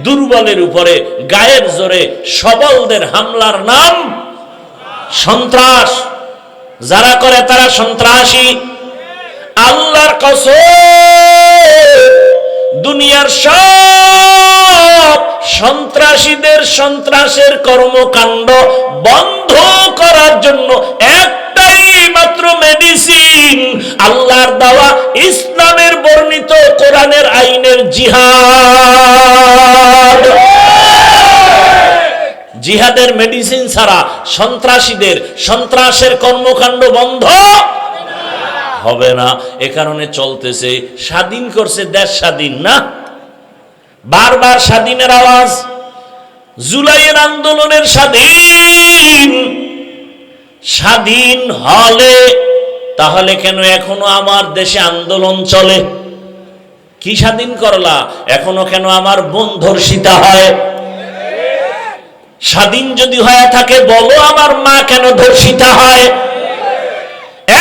দুর্বলের উপরে গায়ের জোরে সবলদের হামলার নাম সন্ত্রাস। যারা করে তারা সন্ত্রাসী। আল্লাহর কসম, দুনিয়ার সব সন্ত্রাসীদের সন্ত্রাসের কর্মকাণ্ড বন্ধ করার জন্য একটাই মাত্র মেডিসিন, আল্লাহর দেওয়া ইসলামের বর্ণিত কোরআনের আইনের জিহাদ। জিহাদের মেডিসিন ছাড়া সন্ত্রাসীদের সন্ত্রাসের কর্মকাণ্ড বন্ধ হবে না। এ কারণে চলতেছে, স্বাধীন করছে দেশ, স্বাধীন না, বারবার স্বাধীনের আওয়াজ, জুলাইয়ের আন্দোলনের স্বাধীন। স্বাধীন হলে তাহলে কেন এখনো আমার দেশে আন্দোলন চলে? কি স্বাধীন করলা? এখনো কেন আমার বোন ধর্ষিতা হয়? স্বাধীন যদি হয়ে থাকে বলো, আমার মা কেন ধর্ষিতা হয়?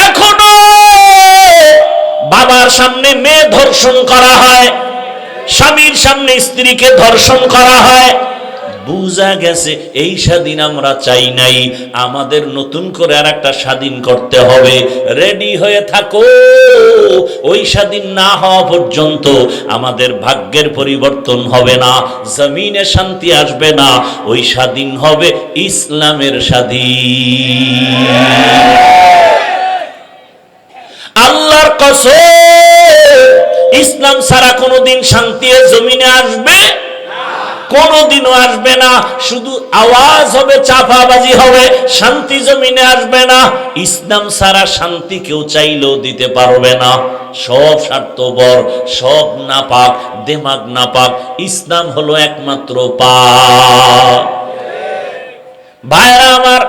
এখনো বাবার সামনে মেয়ে ধর্ষণ করা হয়, স্বামীর সামনে স্ত্রীকে ধর্ষণ করা হয়। বুঝা গেছে এই স্বাধীন আমরা চাই নাই, আমাদের নতুন করে আর একটা স্বাধীন করতে হবে। রেডি হয়ে থাকো, ওই স্বাধীন না হওয়া পর্যন্ত আমাদের ভাগ্যের পরিবর্তন হবে না, জমিনে শান্তি আসবে না। ওই স্বাধীন হবে ইসলামের স্বাধীন। আল্লাহর কসম, ইসলাম ছাড়া কোনোদিন শান্তি জমিনে আসবে? কোনোদিনও আসবে না। শুধু আওয়াজ হবে, চাপাবাজি হবে, শান্তি জমিনে আসবে না। ইসলাম ছাড়া শান্তি কেউ চাইলেও দিতে পারবে না। সব স্বার্থপর, সব নাপাক, দেমাগ নাপাক। ইসলাম হলো একমাত্র পাক। ভাইরা আমার,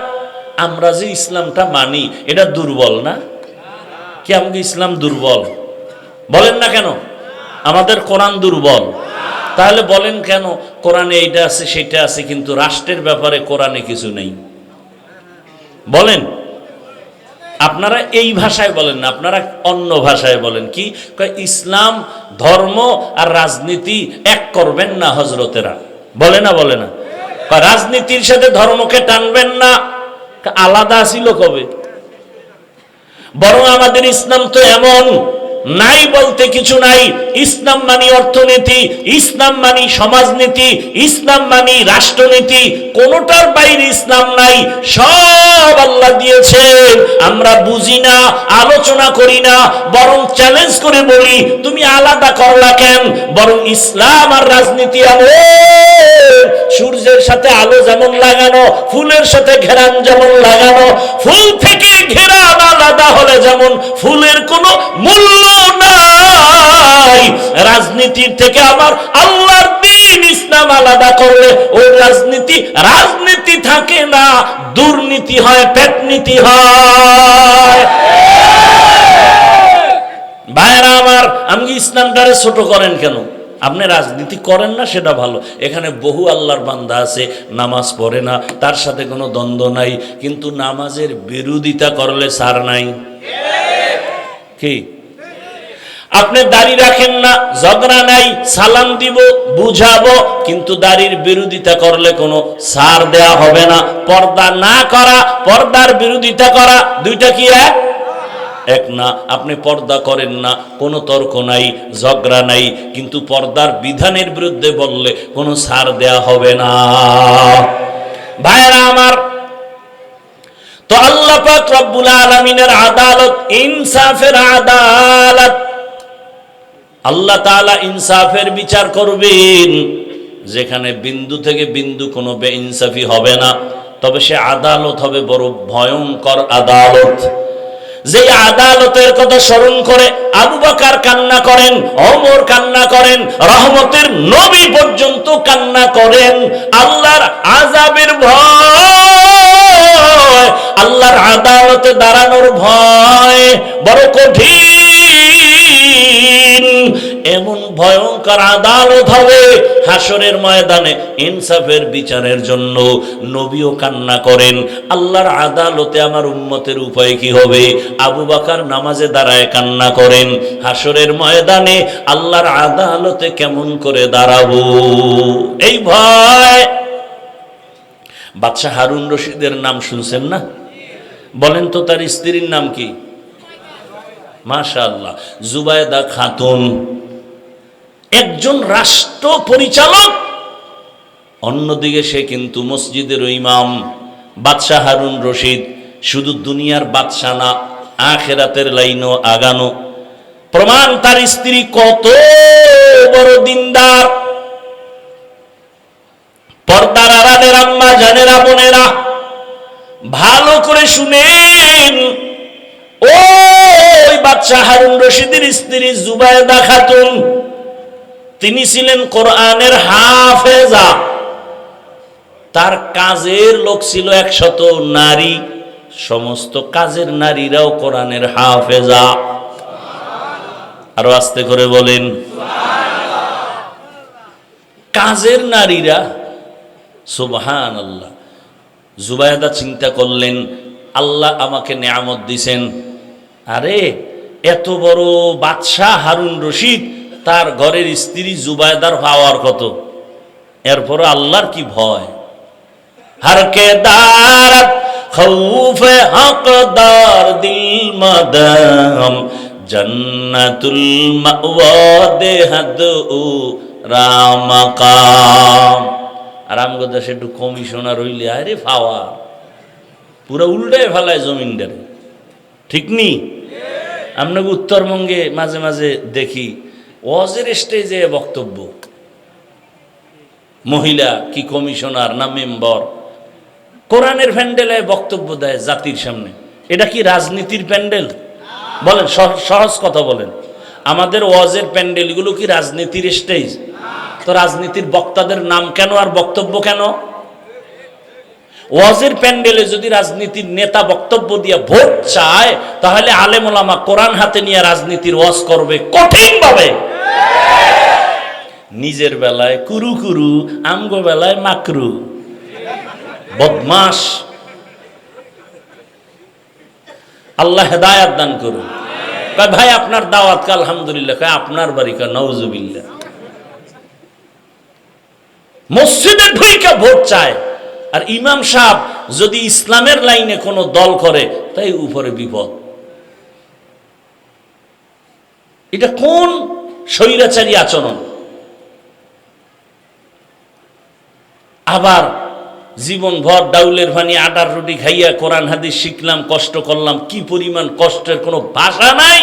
আমরা যে ইসলামটা মানি এটা দুর্বল না? কি আমাকে ইসলাম দুর্বল? বলেন না কেন? আমাদের কোরআন দুর্বল। তাহলে বলেন কেন কোরআনে এইটা আছে সেটা আছে, কিন্তু রাষ্ট্রের ব্যাপারে কোরআনে কিছু নেই? বলেন। আপনারা এই ভাষায় বলেন না, আপনারা অন্য ভাষায় বলেন। কি ইসলাম ধর্ম আর রাজনীতি এক করবেন না হজরতেরা, বলে না? বলে না? রাজনীতির সাথে ধর্মকে টানবেন না। আলাদা ছিল কবে? বরং আমাদের ইসলাম তো এমন, নাই বলতে কিছু নাই। ইসলাম মানি অর্থনীতি, ইসলাম মানি সমাজনীতি, ইসলাম মানি রাষ্ট্রনীতি, কোনোটার বাইরে ইসলাম নাই। সব আল্লাহ দিয়েছেন, আমরা বুঝি না, আলোচনা করি না, বরং চ্যালেঞ্জ করে বলি তুমি আলাদা করলা কেন? বরং ইসলাম আর রাজনীতি এমন, সূর্যের সাথে আলো যেমন লাগানো, ফুলের সাথে ঘেরান যেমন লাগানো, ফুল থেকে ঘেরান আলাদা হলে যেমন ফুলের কোনো মূল্য নাই, রাজনীতির থেকে আমার আল্লাহর দ্বীন ইসলাম আলাদা করলে ওই রাজনীতি রাজনীতি থাকে না, দুর্নীতি হয়, পেটনীতি হয়। ভাইরা আমার, আমি ইসলামটারে ছোট করেন কেন? আপনি রাজনীতি করেন না সেটা ভালো, এখানে বহু আল্লাহর বান্দা আছে নামাজ পড়ে না, তার সাথে কোনো দ্বন্দ্ব নাই, কিন্তু নামাজের বিরোধিতা করলে ছাড় নাই। কি আপনি দাড়ি রাখেন না, ঝগড়া নাই, সালাম দিব, বুঝাবো, কিন্তু দাড়ির বিরোধিতা করলে কোনো ছাড় দেয়া হবে না। পর্দা না করা, পর্দার বিরোধিতা করা, দুইটা কি এক না? আপনি পর্দা করেন না, কোনো তর্ক নাই, ঝগড়া নাই, কিন্তু পর্দার বিধানের বিরুদ্ধে বললে কোনো ছাড় দেয়া হবে না। ভাইরা আমার, তো আল্লাহ পাক রব্বুল আলামিনের আদালত, ইনসাফের আদালত, আল্লাহ তাআলা ইনসাফের বিচার করবেন, যেখানে বিন্দু থেকে বিন্দু কোনো বেইনসাফি হবে না। তবে সে আদালত হবে বড় ভয়ঙ্কর আদালত। যে আদালতের কথা স্মরণ করে আবু বকর কান্না করেন, ওমর কান্না করেন, রহমতের নবী পর্যন্ত কান্না করেন। আল্লাহর আযাবের ভয়, আল্লাহ আল্লাহর আদালতে দাঁড়ানোর ভয় বড় কঠিন। এমন ভয়ঙ্কর আদালত হবে হাসরের ময়দানে, ইনসাফের বিচারের জন্য নবীও কান্না করেন, আল্লাহর আদালতে আমার উম্মতের উপায় কি হবে? আবু বকর নামাজে দাঁড়ায় কান্না করেন, হাসরের ময়দানে আল্লাহর আদালতে কেমন করে দাঁড়াবো, এই ভয়। বাদশাহ হারুন রশিদের নাম শুনছেন না? বলেন তো তার স্ত্রীর নাম কি? মাশাআল্লাহ, জুবায়দা খাতুন। একজন রাষ্ট্র পরিচালক, অন্যদিকে সে কিন্তু মসজিদের ইমাম। বাদশাহ হারুন রশিদ শুধু দুনিয়ার বাদশাহ না, আখিরাতের লাইনও আগানো। প্রমাণ তার স্ত্রী কত বড় দিনদার। পর্দার আড়ালের আম্মা জানেরা, বোনেরা, ভালো করে শুনেন। ওই বাদশাহ হারুন রশিদের স্ত্রী জুবায়দা খাতুন, তিনি ছিলেন কোরআনের হাফেজা। তার কাজের লোক ছিল 100 নারী, সমস্ত কাজের নারীরাও কোরআনের হাফেজা। আরো আস্তে করে বলেন, কাজের নারীরা। সুবহানাল্লাহ। জুবায়দা চিন্তা করলেন, আল্লাহ আমাকে নেয়ামত দিছেন, আরে এত বড় বাদশাহ হারুন রশিদ, তার ঘরের স্ত্রী জুবায়দার পাওয়ার কত, এরপর আল্লাহর কি ভয়। হরকে দারত খৌফে হকদার দিল মাদাম, জান্নাতুল মাওয়া দেহাদু রামাকাম। আর আমগো দেশে একটু কমিশনার হইলে আরে পাওয়া, পুরো উল্টায় ফেলায় জমিনদার, ঠিক নি? আপনাকে উত্তরবঙ্গে মাঝে মাঝে দেখি ওয়াজের স্টেজে বক্তব্য, মহিলা কি কমিশনার না মেম্বার কোরআনের প্যান্ডেলে বক্তব্য দেয় জাতির সামনে। এটা কি রাজনীতির প্যান্ডেল? বলেন, সহজ কথা বলেন, আমাদের ওয়াজের প্যান্ডেলগুলো কি রাজনীতির স্টেজ? তো রাজনীতির বক্তাদের নাম কেন আর বক্তব্য কেন? ওয়াজের প্যান্ডেলে যদি রাজনীতির নেতা বক্তব্য দিয়ে ভোট চায়, তাহলে আলেম ওলামা কোরআন হাতে নিয়ে রাজনীতির ওয়াজ করবে কঠিন ভাবে। নিজের বেলায় কুরু কুরু, আমগো বেলায় মাকরু, বদমাস। আল্লাহ হেদায়াত দান করুন। কয় ভাই আপনার দাওয়াত কা? আলহামদুলিল্লাহ। কয় আপনার বাড়ি? কা নাউজুবিল্লাহ। মসজিদে ঢুইকা ভোট চায়, আর ইমাম সাহেব যদি ইসলামের লাইনে কোনো দল করে, তাই উপরে বিপদ। এটা কোন স্বৈরাচারী আচরণ? আবার জীবন ভর ডাউলের ভানি আটার রুটি খাইয়া কোরআন হাদিস শিখলাম, কষ্ট করলাম, কি পরিমাণ কষ্টের কোনো ভাষা নাই।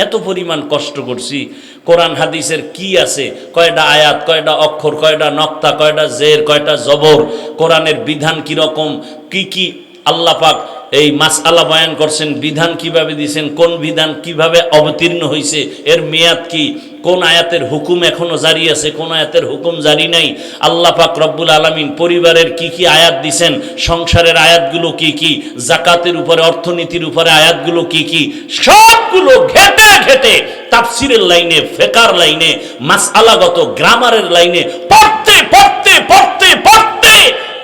এত পরিমাণ কষ্ট করছি, কোরআন হাদিসের কি আছে, কয়টা আয়াত, কয়টা অক্ষর, কয়টা নক্তা, কয়টা জের, কয়টা জবর, কোরআনের বিধান কি রকম, কি কি আল্লাহ পাক এই মাসআলা বয়ান করছেন, বিধান কিভাবে দিয়েছেন, কোন বিধান কিভাবে অবতীর্ণ হয়েছে, এর মেয়াদ কি, কোন আয়াতের হুকুম এখনো জারি আছে, কোন আয়াতের হুকুম জারি নাই, আল্লাহ পাক রব্বুল আলামিন পরিবারের কি কি আয়াত দিছেন, সংসারের আয়াতগুলো কি কি, জাকাতের উপরে, অর্থনীতির উপরে আয়াতগুলো কি কি, সবগুলো ঘেটে ঘেটে তাফসিরের লাইনে, ফিকহের লাইনে, মাসআলাগত গ্রামারের লাইনে পড়তে পড়তে পড়তে পড়তে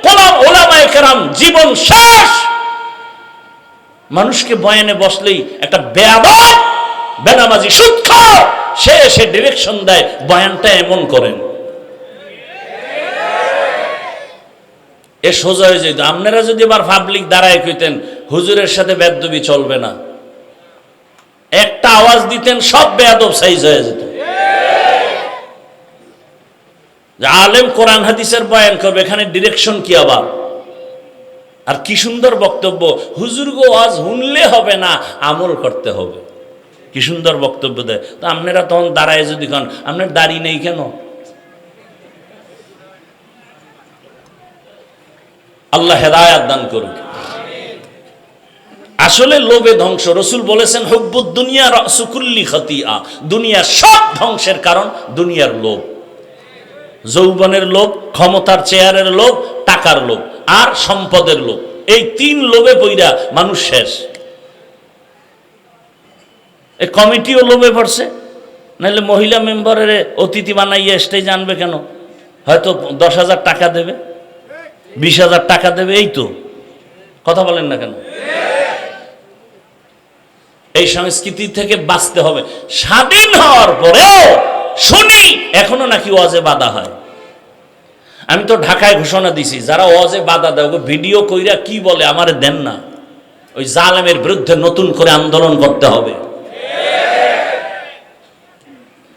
কোলাম ওলামায়ে কেরাম জীবন শেষ। মানুষকে বয়ানে বসলেই একটা বেয়াদব, বেনামাজি, সুদখোর, সে এসে ডিরেকশন দেয়, বয়ানটা এমন করেন, এ সোজা হয়ে যেত। আপনারা যদি আবার পাবলিক দাঁড়ায় কইতেন হুজুরের সাথে বেয়াদবি চলবে না, একটা আওয়াজ দিতেন সব বেয়াদব সাইজ হয়ে যেত। আলেম কোরআন হাদিসের বয়ান করবে, এখানে ডিরেকশন কি আবার? আর কি সুন্দর বক্তব্য, হুজুর গো আজ শুনলে হবে না, আমল করতে হবে। কি সুন্দর বক্তব্য দেয়। তো আপনারা তখন দাঁড়ায় যদি কন আপনার দাড়ি নেই কেন? আল্লাহ হেদায়াত দান করুন। আসলে লোভে ধ্বংস। রসুল বলেছেন হুব্বুদ দুনিয়া রাসু কুল্লি খাতিয়া, দুনিয়ার সব ধ্বংসের কারণ দুনিয়ার লোভ। যৌবনের লোভ, ক্ষমতার চেয়ারের লোভ, টাকার লোভ আর সম্পদের লোভ। এই 3 লোভে পইরা মানুষ শেষ। এই কমিটিও লোভে পড়ছে, নাহলে মহিলা মেম্বারের অতিথি বানাইয়া স্টেজে আনবে কেন? হয়তো 10,000 টাকা দেবে, 20,000 টাকা দেবে, এই তো। কথা বলেন না কেন? এই সংস্কৃতি থেকে বাঁচতে হবে। স্বাধীন হওয়ার পরেও শুনি এখনো নাকি ওয়াজে বাধা হয়। আমি তো ঢাকায় ঘোষণা দিছি, যারা ওয়াজে বাধা দেয় ভিডিও কইরা কি বলে আমারে দেন না, ওই জালেমের বিরুদ্ধে নতুন করে আন্দোলন করতে হবে।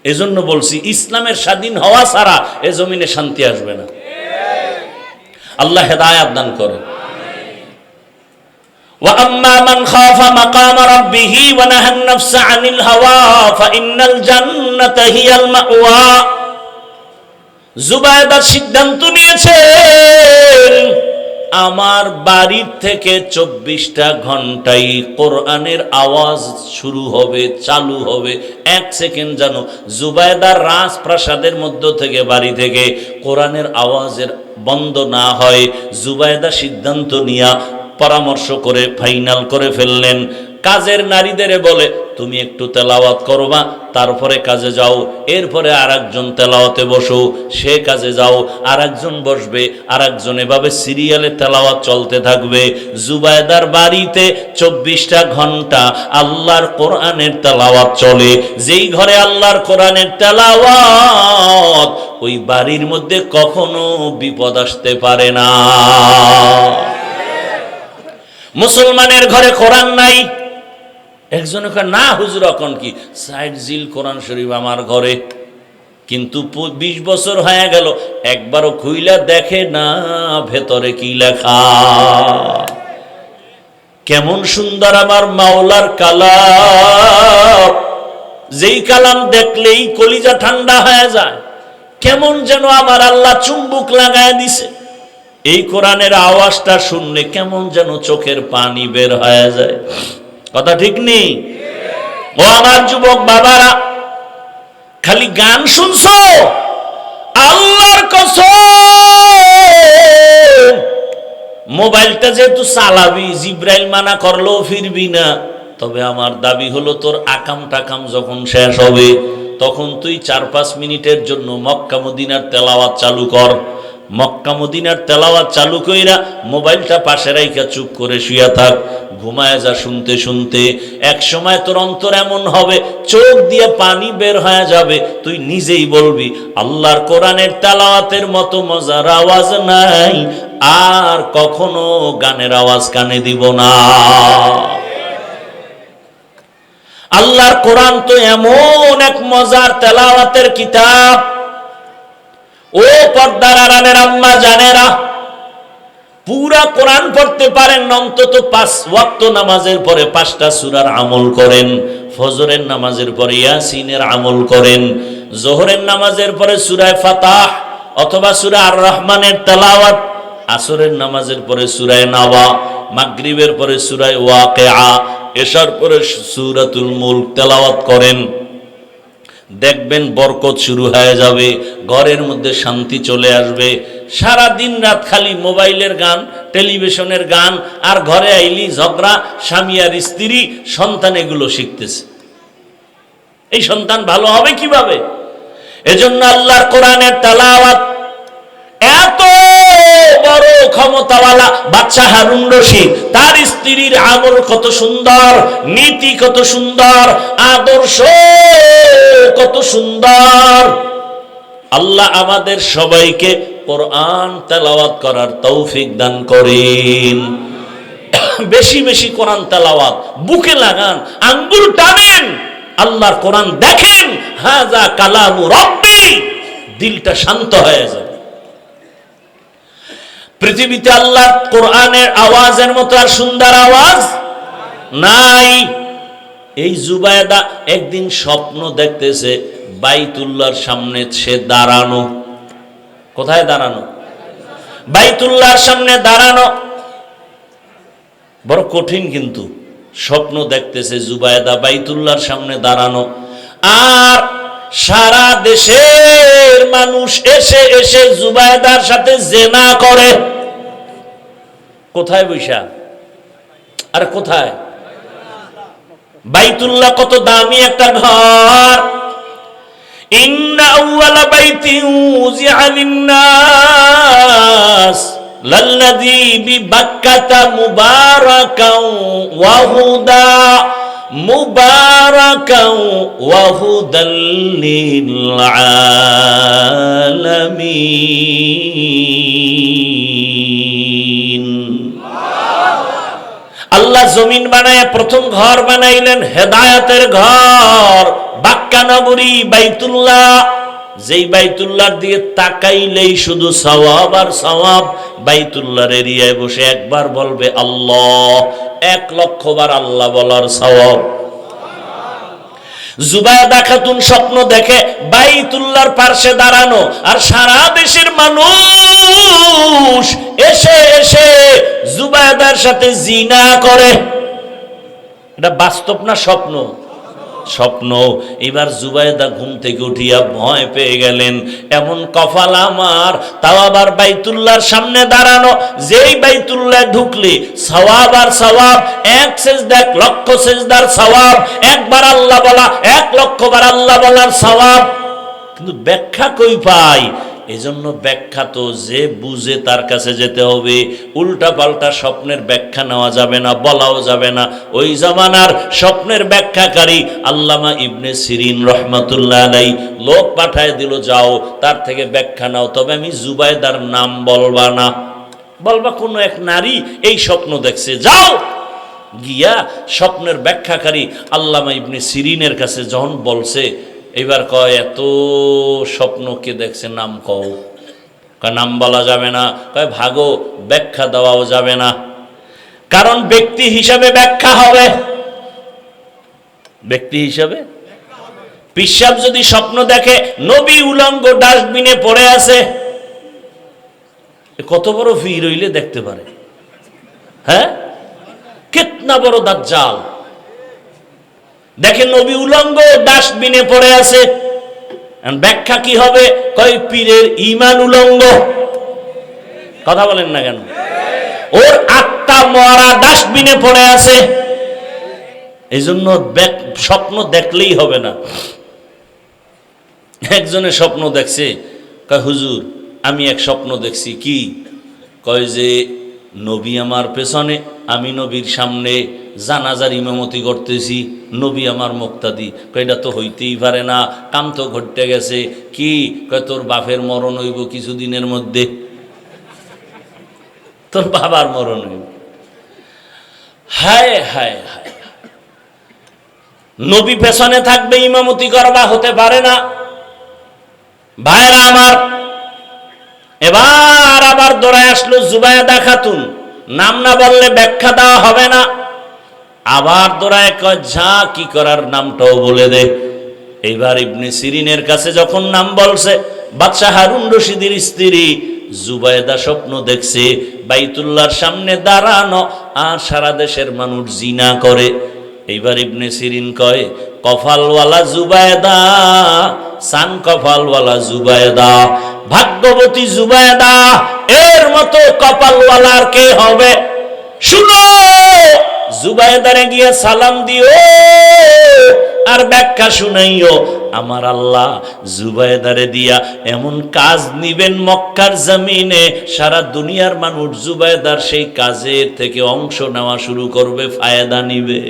এজন্য বলছি ইসলামের স্বাধীন হওয়া ছাড়া এ জমিনে শান্তি আসবে না। আল্লাহ হেদায়েত দান করে। ওয়া আম্মা মান খাফা মাকাম রাব্বিহি ওয়া নাহা আন-নাফসা আনিল হাওয়া ফাইন্নাল জান্নাতা হিয়াল মাওয়া। জুবায়দা সিদ্ধান্ত নিয়েছেন আমার বাড়ির থেকে 24টা ঘন্টাই কোরআনের আওয়াজ শুরু হবে, চালু হবে। 1 সেকেন্ড যেন জুবায়দার রাজপ্রাসাদের মধ্য থেকে, বাড়ি থেকে কোরআনের আওয়াজের বন্ধ না হয়। জুবায়দা সিদ্ধান্ত নিয়া পরামর্শ করে ফাইনাল করে ফেললেন। কাজের নারীদের বলে তুমি একটু তেলাওয়াত করবা, তারপরে কাজে যাও। এরপরে আরেকজন তেলাওয়াতে বসো, সে কাজে যাও, আরেকজন বসবে, আরেকজন, এভাবে সিরিয়ালে তেলাওয়াত চলতে থাকবে। জুবায়দার বাড়িতে 24টা ঘন্টা আল্লাহর কোরআনের তেলাওয়াত চলে। যেই ঘরে আল্লাহর কোরআনের তেলাওয়াত, ওই বাড়ির মধ্যে কখনো বিপদ আসতে পারে না। মুসলমানের ঘরে কোরআন নাই, একজন না হুজুর এখন কি সাইড জিল কোরআন শরীফ আমার ঘরে, কিন্তু 20 বছর হয়ে গেল একবারও খুইলা দেখে না ভেতরে কি লেখা। কেমন সুন্দর আমার মাওলার কালাম, যেই কালাম দেখলেই কলিজা ঠান্ডা হয়ে যায়। কেমন যেন আমার আল্লাহ চুম্বুক লাগায় দিছে। এই কোরআনের আওয়াজটা শুনলে কেমন যেন চোখের পানি বের হয়ে যায়। কথা ঠিক নেই? ও আমার যুবক বাবারা, খালি গান শুনছো? আল্লাহর কসম, মোবাইলটা যেহেতু চালাবি, জিব্রাইল মানা করলেও ফিরবি না। তবে আমার দাবি হলো তোর আকাম টাকাম যখন শেষ হবে, তখন তুই 4-5 মিনিটের জন্য মক্কা মদিনার তেলাওয়াত চালু কর। মক্কা মদিনার তেলাওয়াত চালু কইরা মোবাইলটা পাশে রাইখা চুপ করে শুয়া থাক, ঘুমায় যা শুনতে শুনতে। এক সময় তোর অন্তর এমন হবে, চোখ দিয়ে পানি বের হয়ে যাবে, তুই নিজেই বলবি আল্লাহর কোরআনের তেলাওয়াতের মতো মজার আওয়াজ নাই, আর কখনো গানের আওয়াজ কানে দিব না। আল্লাহর কোরআন তো এমন এক মজার তেলাওয়াতের কিতাব। ও পর্দার আড়ালের আম্মা জানেরা, পুরা কোরআন পড়তে পারেন, অন্তত 5 ওয়াক্ত নামাজের পরে 5টা সূরার আমল করেন, ফজরের নামাজের পরে ইয়াসিনের আমল করেন, জোহরের নামাজের পরে সূরা ফাতাহ অথবা সূরা আর রহমানের তেলাওয়াত, আসরের নামাজের পরে সূরা নাবা, মাগরিবের পরে সূরা ওয়াকিয়া, এশার পরে সূরাতুল মুলক তেলাওয়াত করেন। দেখবেন বরকত শুরু হয়ে যাবে, ঘরের মধ্যে শান্তি চলে আসবে। সারা দিন রাত খালি মোবাইলের গান, টেলিভিশনের গান, আর ঘরে আইলি ঝগড়া, স্বামী আর স্ত্রী, সন্তান এগুলো শিখতেছে। এই সন্তান ভালো হবে কিভাবে? এজন্য আল্লাহর কোরআনের তেলাওয়াত এত বড় ক্ষমতাওয়ালা বাদশা হারুন রশিদ, তার স্ত্রীর আমল কত সুন্দর, নীতি কত সুন্দর, আদর্শ কত সুন্দর। আল্লাহ আমাদের সবাইকে কোরআন তেলাওয়াত করার তৌফিক দান করেন। বেশি বেশি কোরআন তেলাওয়াত, বুকে লাগান, আঙ্গুল টানেন, আল্লাহর কোরআন দেখেন, হাযা কালামু রাব্বি, দিলটা শান্ত হয়ে যাবে। পৃথিবীতে আল্লাহর কোরআনের আওয়াজের মতো আর সুন্দর আওয়াজ নাই। এই জুবায়দা একদিন স্বপ্ন দেখতেছে বাইতুল্লাহর সামনে সে দাঁড়ানো। কোথায় দাঁড়ানো? বাইতুল্লাহর সামনে দাঁড়ানো বড় কঠিন, কিন্তু স্বপ্ন দেখতেছে জুবায়দা বাইতুল্লাহর সামনে দাঁড়ানো, আর সারা দেশের মানুষ এসে এসে জুবায়দার সাথে জেনা করে। কোথায় বৈশা? আর কোথায়? বাইতুল্লাহ কত দামি একটা ঘর। ইন্না আউওয়ালা বাইতিন উযিআ লিন-নাস লাল্লাযী বিবাক্কাতা মুবারাকাও ওয়া হুদা মুবারাকাও ওয়া হুদাল লিল আলামিন। আল্লাহ জমিন বানায় প্রথম ঘর বানাইলেন হেদায়েতের ঘর, বাক্কা নগরী বাইতুল্লাহ। যেই বাইতুল্লাহর দিকে তাকাইলেই শুধু সওয়াব আর সওয়াব। বাইতুল্লাহর এরিয়ায় বসে একবার বলবে আল্লাহ, 1,00,000 বার আল্লাহ বলার সওয়াব। জুবায়দা খাতুন স্বপ্ন দেখে বাইতুল্লাহর পাশে দাঁড়ানো, আর সারা দেশের মানুষ এসে এসে জুবায়দার সাথে জিনা করে। এটা বাস্তব না স্বপ্ন? স্বপ্ন। এবার জুবায়দা ঘুম থেকে উঠিয়া ভয় পেয়ে গেলেন, এমন কপাল আমার, তাও আবার বাইতুল্লাহর সামনে দাঁড়ানো। যেই বাইতুল্লাহ ঢুকলে সওয়াব আর সওয়াব, 1 সেজদা 1,00,000 সেজদার সওয়াব, একবার আল্লাহ বলা 1,00,000 বার আল্লাহ বলার সওয়াব। কিন্তু ব্যাখ্যা কই পাই? এজন্য ব্যাখ্যা তো যে বুঝে তার কাছে যেতে হবে। উল্টা পাল্টা স্বপ্নের ব্যাখ্যা নেওয়া যাবে না, বলাও যাবে না। ওই জামানার স্বপ্নের ব্যাখ্যাকারী আল্লামা ইবনে সিরিন রহমাতুল্লাহ আলাইহি লোক পাঠায় দিল, যাও তার থেকে ব্যাখ্যা নাও, তবে আমি জুবায়দার নাম বলবা না, বলবা কোন এক নারী এই স্বপ্ন দেখছে। যাও গিয়া স্বপ্নের ব্যাখ্যাকারী আল্লামা ইবনে সিরিনের কাছে যখন বলছে, এবার কয় এত স্বপ্ন কে দেখছে, নাম কও। কয় নাম বলা যাবে না। কয় ভাগো, ব্যাখ্যা দেওয়াও যাবে না, কারণ ব্যক্তি হিসাবে ব্যাখ্যা হবে। ব্যক্তি হিসাবে পিশাব যদি স্বপ্ন দেখে নবী উলঙ্গ ডাস্টবিনে পড়ে আছে, কত বড় ভিড় হইলে দেখতে পারে? হ্যাঁ, কিতনা বড় দাজ্জাল। দেখেন নবী উলঙ্গ ডাস্টবিনে পড়ে আছে, ব্যাখ্যা কি হবে? কয় পীরের ঈমান উলঙ্গ। কথা বলেন না কেন? ওর আত্মা মরা ডাস্টবিনে পড়ে আছে। এই জন্য স্বপ্ন দেখলেই হবে না। একজনের স্বপ্ন দেখছে, কয় হুজুর আমি এক স্বপ্ন দেখছি। কি? কয় যে নবী আমার পেছনে, আমি নবীর সামনে জানাজার ইমামতি করতেছি, নবী আমার মুক্তাদি। কয় এটা তো হইতেই পারে না, কাম তো ঘটতে গেছে। কি? কয় তোর বাপের মরণ হইব কিছুদিনের মধ্যে, তোর বাবার মরণ হইব। হায় হায় হায়, নবী পেছনে থাকবে, ইমামতি করবা, হতে পারে না। ভাইরা আমার, এবার আবার দৌড়ায় আসলো জুবায়দা খাতুন। নাম না বললে ব্যাখ্যা দেওয়া হবে না। আবার দৌড়ায় কয় যা কি করার নামটাও বলে দে। এইবার ইবনে সিরিনের কাছে যখন নাম বলছে, বাদশাহ হারুন রশিদের স্ত্রী জুবায়দা স্বপ্ন দেখছে বাইতুল্লাহর সামনে দাঁড়ানো, আর সারা দেশের মানুষ জিনা করে। এইবার ইবনে সিরিন কয় কপালওয়ালা জুবায়দা, সান কপালওয়ালা জুবায়দা, ভাগ্যবতী জুবায়দা, এর মতো কপালওয়ালা আর কে হবে? শুনো, জুবায়দারে গিয়ে সালাম দিও আর ব্যাখ্যা শুনাইও। আমার আল্লাহ জুবায়দারে দিয়া এমন কাজ নিবেন মক্কার জমিনে, সারা দুনিয়ার মানুষ জুবায়দার সেই কাজের থেকে অংশ নেওয়া শুরু করবে, ফায়দা নিবে।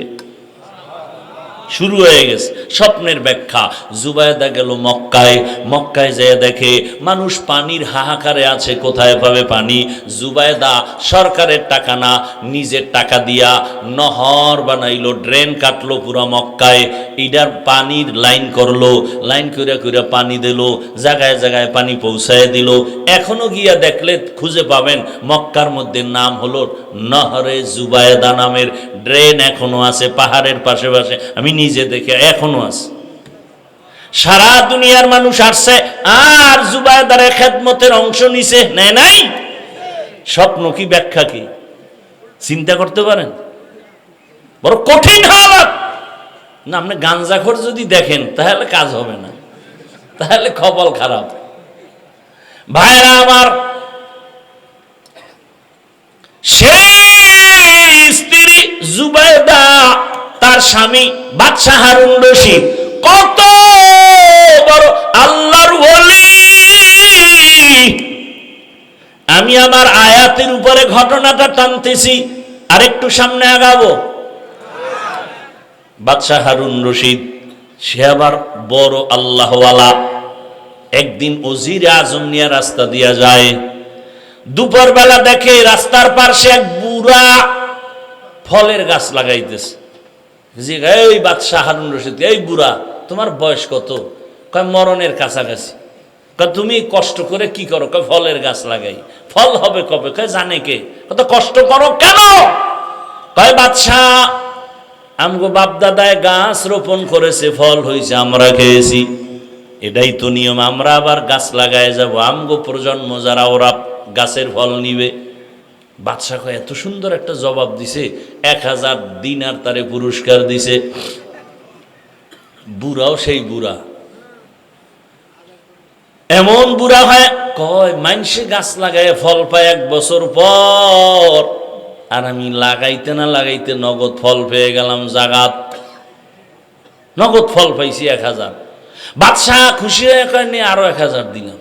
শুরু হয়ে গেছে স্বপ্নের ব্যাখ্যা। জুবায়দা গেল মক্কায়, মক্কায় যেয়ে দেখে মানুষ পানির হাহাকারে আছে, কোথায় পাবে পানি? জুবায়দা সরকারের টাকা না, নিজের টাকা দিয়া নহর বানাইলো, ড্রেন কাটলো পুরো মক্কায়। ইডার পানির লাইন করলো, লাইন কইরা কইরা পানি দিল, জায়গায় জায়গায় পানি পৌঁছায় দিল। এখনো গিয়া দেখলে খুঁজে পাবেন মক্কার মধ্যে, নাম হলো নহরে জুবায়দা নামের ড্রেন এখনো আছে পাহাড়ের পাশে পাশে। আমি নিজে দেখে এখনো আছে। সারা দুনিয়ার মানুষ আসছে আর জুবায়দার খেদমতের অংশ নিছে, নেয় নাই? স্বপ্ন কি, ব্যাখ্যা কি, চিন্তা করতে পারেন? বড় কঠিন হালাত না। আপনি গাঞ্জাখোর যদি দেখেন তাহলে কাজ হবে না, তাহলে কপাল খারাপ। ভাইরা আমার, সেই স্বামী বাদশাহ হারুন রশিদ কত বড় আল্লাহর ওলি। আমি আমার আয়াতের উপরে ঘটনাটা টানতেছি, আরেকটু সামনে আগাবো। বাদশাহ হারুন রশিদ সে আবার বড় আল্লাহওয়ালা। একদিন ওজির আজম নিয়ে রাস্তা দিয়া যায়, দুপুর বেলা দেখে রাস্তার পাশে এক বুড়া ফলের গাছ লাগাইতেছে। এই বাদশাহ হারুন রশিদ, এই বুড়া তোমার বয়স কত? কয় মরণের কাছাকাছি। কয় তুমি কষ্ট করে কি করো? কয় ফলের গাছ লাগাই। ফল হবে কবে? কয় জানে কে? কত কষ্ট করো কেন? কয় বাদশাহ আমগো বাপ দাদায় গাছ রোপণ করেছে, ফল হয়েছে, আমরা খেয়েছি, এটাই তো নিয়ম। আমরা আবার গাছ লাগায় যাব, আমগো প্রজন্ম যারা ওরা গাছের ফল নিবে। বাদশাহ কয় এত সুন্দর একটা জবাব দিছে, 1000 দিনার তারে পুরস্কার দিছে। বুড়াও সেই বুড়া, এমন বুড়া হয় কয় মানুষে গাছ লাগায় ফল পায় 1 বছর পর, আর আমি লাগাইতে না লাগাইতে নগদ ফল পেয়ে গেলাম। জাগাত নগদ ফল পাইছি 1000। বাদশাহ খুশি হয়ে কয় নে আরো 1000 দিলাম।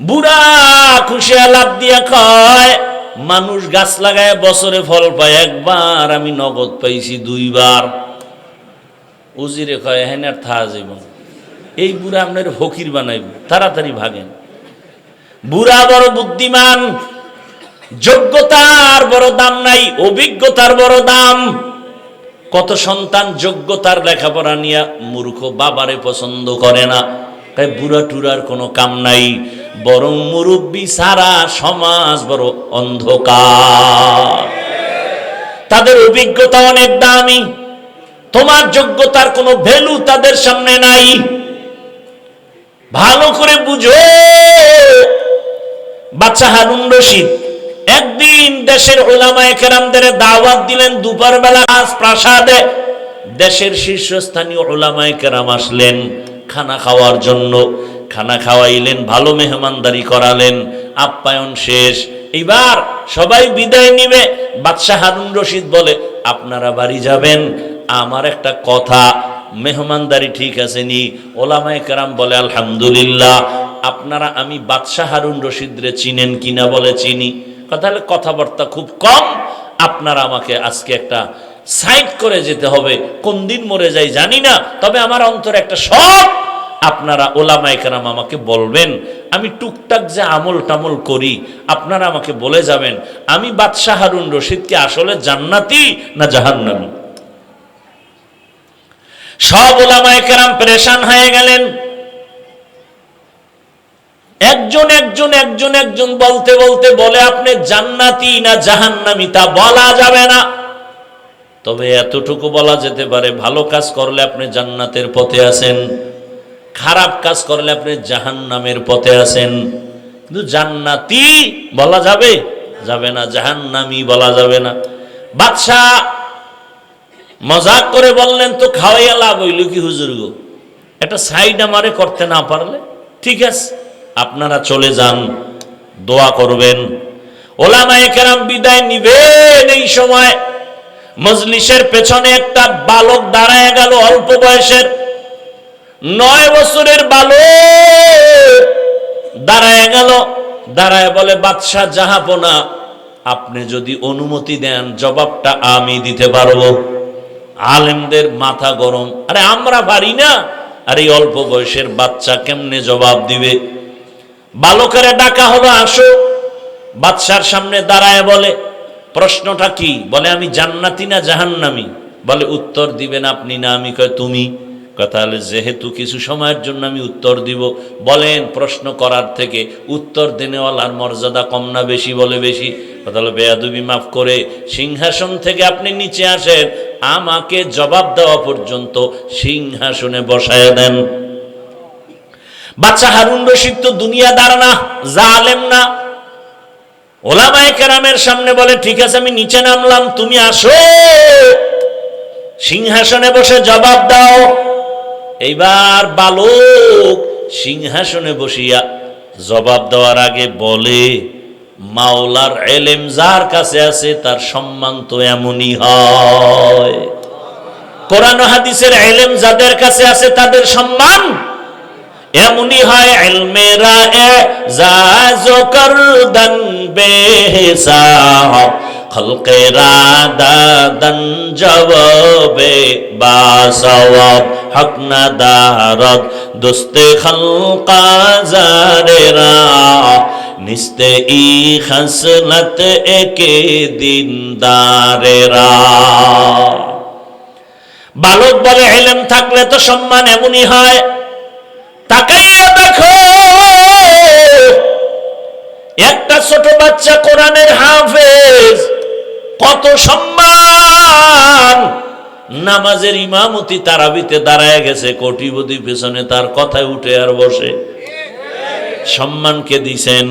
বুড়া খুশি লাভ দিয়া কয় মানুষ গাছ লাগায় বছরে ফল পায় 1 বার, আমি নগদ পাইছি 2 বার। উজিরে কয় হেন আর থা যাইব, এই বুড়া আপনার ফকির বানাইব, তাড়াতাড়ি ভাগেন। বুড়া বড় বুদ্ধিমান, যোগ্যতার বড় দাম নাই, অভিজ্ঞতার বড় দাম। কত সন্তান যোগ্যতার লেখাপড়া নিয়ে মূর্খ বাবারে পছন্দ করে না, তাই বুড়া টুরার কোনো কাম নাই, বরং মুরব্বী সারা সমাজ বড় অন্ধকার। তাদের অভিজ্ঞতা অনেক দামি, তোমার যোগ্যতার কোনো ভ্যালু তাদের সামনে নাই। ভালো করে বুঝো। বাদশাহ হারুন রশিদ একদিন দেশের উলামায়ে কেরামদের দাওয়াত দিলেন দুপুর বেলা প্রাসাদে। দেশের শীর্ষস্থানীয় উলামায়ে কেরাম আসলেন খানা খাওয়ার জন্য। খানা খাওয়াইলেন, ভালো মেহমানদারি করালেন, আপ্যায়ন শেষ। এবার সবাই বিদায় নিবে। বাদশাহ হারুন রশিদ বলে আপনারা বাড়ি যাবেন, আমার একটা কথা, মেহমানদারি ঠিক আছে নি? ওলামায়ে কেরাম বলে আলহামদুলিল্লাহ। আপনারা আমি বাদশাহ হারুন রশিদ রে চিনেন কিনা? বলে চিনি। তাহলে কথাবার্তা খুব কম, আপনারা আমাকে আজকে একটা সাইড করে যেতে হবে, কোন দিন মরে যাই জানি না, তবে আমার অন্তরে একটা শখ, আপনারা ওলামায়ে কেরাম আমাকে বলবেন, আমি টুকটাক যে আমল টামল করি আপনারা আমাকে বলে যাবেন, আমি বাদশাহ হারুন রশিদকে আসলে জান্নাতি না জাহান্নামী। সব ওলামায়ে কেরাম পেরেশান হয়ে গেলেন। একজন একজন একজন একজন বলতে বলতে বলে আপনি জান্নাতি না জাহান্নামী তা বলা যাবে না, তবে এতটুকু বলা যেতে পারে ভালো কাজ করলে আপনি জান্নাতের পথে আছেন, খারাপ কাজ করলে আপনি জাহান্নামের পথে আছেন। কিন্তু জান্নাতি বলা যাবে যাবে না, জাহান্নামী বলা যাবে না। বাদশাহ মজাক করে বললেন তো খাওয়াইয়া লাভ হইল কি হুজুর গো, একটা সাইড আমারে করতে না পারলে ঠিক আছে, আপনারা চলে যান, দোয়া করবেন। ওলামায়ে কেরাম বিদায় নিবেন। এই সময় মজলিসের পেছনে একটা বালক দাঁড়ায় গেল, অল্প বয়সের 9 বছরের বালক দাঁড়ায় গেল। দাঁড়ায় বলে বাদশাহ জাহাপনা, আপনি যদি অনুমতি দেন জবাবটা আমি দিতে পারবো। আলেমদের মাথা গরম, আরে আমরা পারি না, আর এই অল্প বয়সের বাচ্চা কেমনে জবাব দিবে? বালকের ডাকা হলো, আসো। বাদশার সামনে দাঁড়ায় বলে প্রশ্নটা কি? বলে আমি জান্নাতি না জাহান্নামী? বলে উত্তর দিবেন আপনি না আমি? কয় তুমি। কথা হলে যেহেতু কিছু সময়ের জন্য আমি উত্তর দিব, বলেন প্রশ্ন করার থেকে উত্তর দেনেওয়ালার মর্যাদা কম না বেশি? বলে বেশি। কথা হলো বেয়াদবি মাফ করে সিংহাসন থেকে আপনি নিচে আসেন, আমাকে জবাব দেওয়া পর্যন্ত সিংহাসনে বসায় দেন। বাদশাহ হারুন রশিদ তো দুনিয়াদার না, জালেম না। ওলামায়ে কেরামের সামনে বলে ঠিক আছে আমি নিচে নামলাম, তুমি আসো সিংহাসনে বসে জবাব দাও। এইবার বালক সিংহাসনে বসিয়া জবাব দেওয়ার আগে বলে মাওলার এলেম যার কাছে আছে তার সম্মান তো এমনই হয়। কোরআন ও হাদিসের ইলম যাদের কাছে আছে তাদের সম্মান এমনই হয়। ইলমেরা এজাজো করদন বেহিসাব খলকেরা দাদন জবাবে বাসওয়াব হক না দারদ দোস্তে খলকা জারেরা নিস্তে ই খসলত একে দিনদারেরা। বালক বলে ইলম থাকলে তো সম্মান এমনই হয়। তাকাইয়া দেখো একটা ছোট বাচ্চা কোরআনের হাফেজ, কত সম্মান। নামাজের ইমামতি তারাবিতে দাঁড়ায় গেছে, কোটিপতি পেছনে তার কথায় উঠে আর বসে। সম্মানকে দিছেন?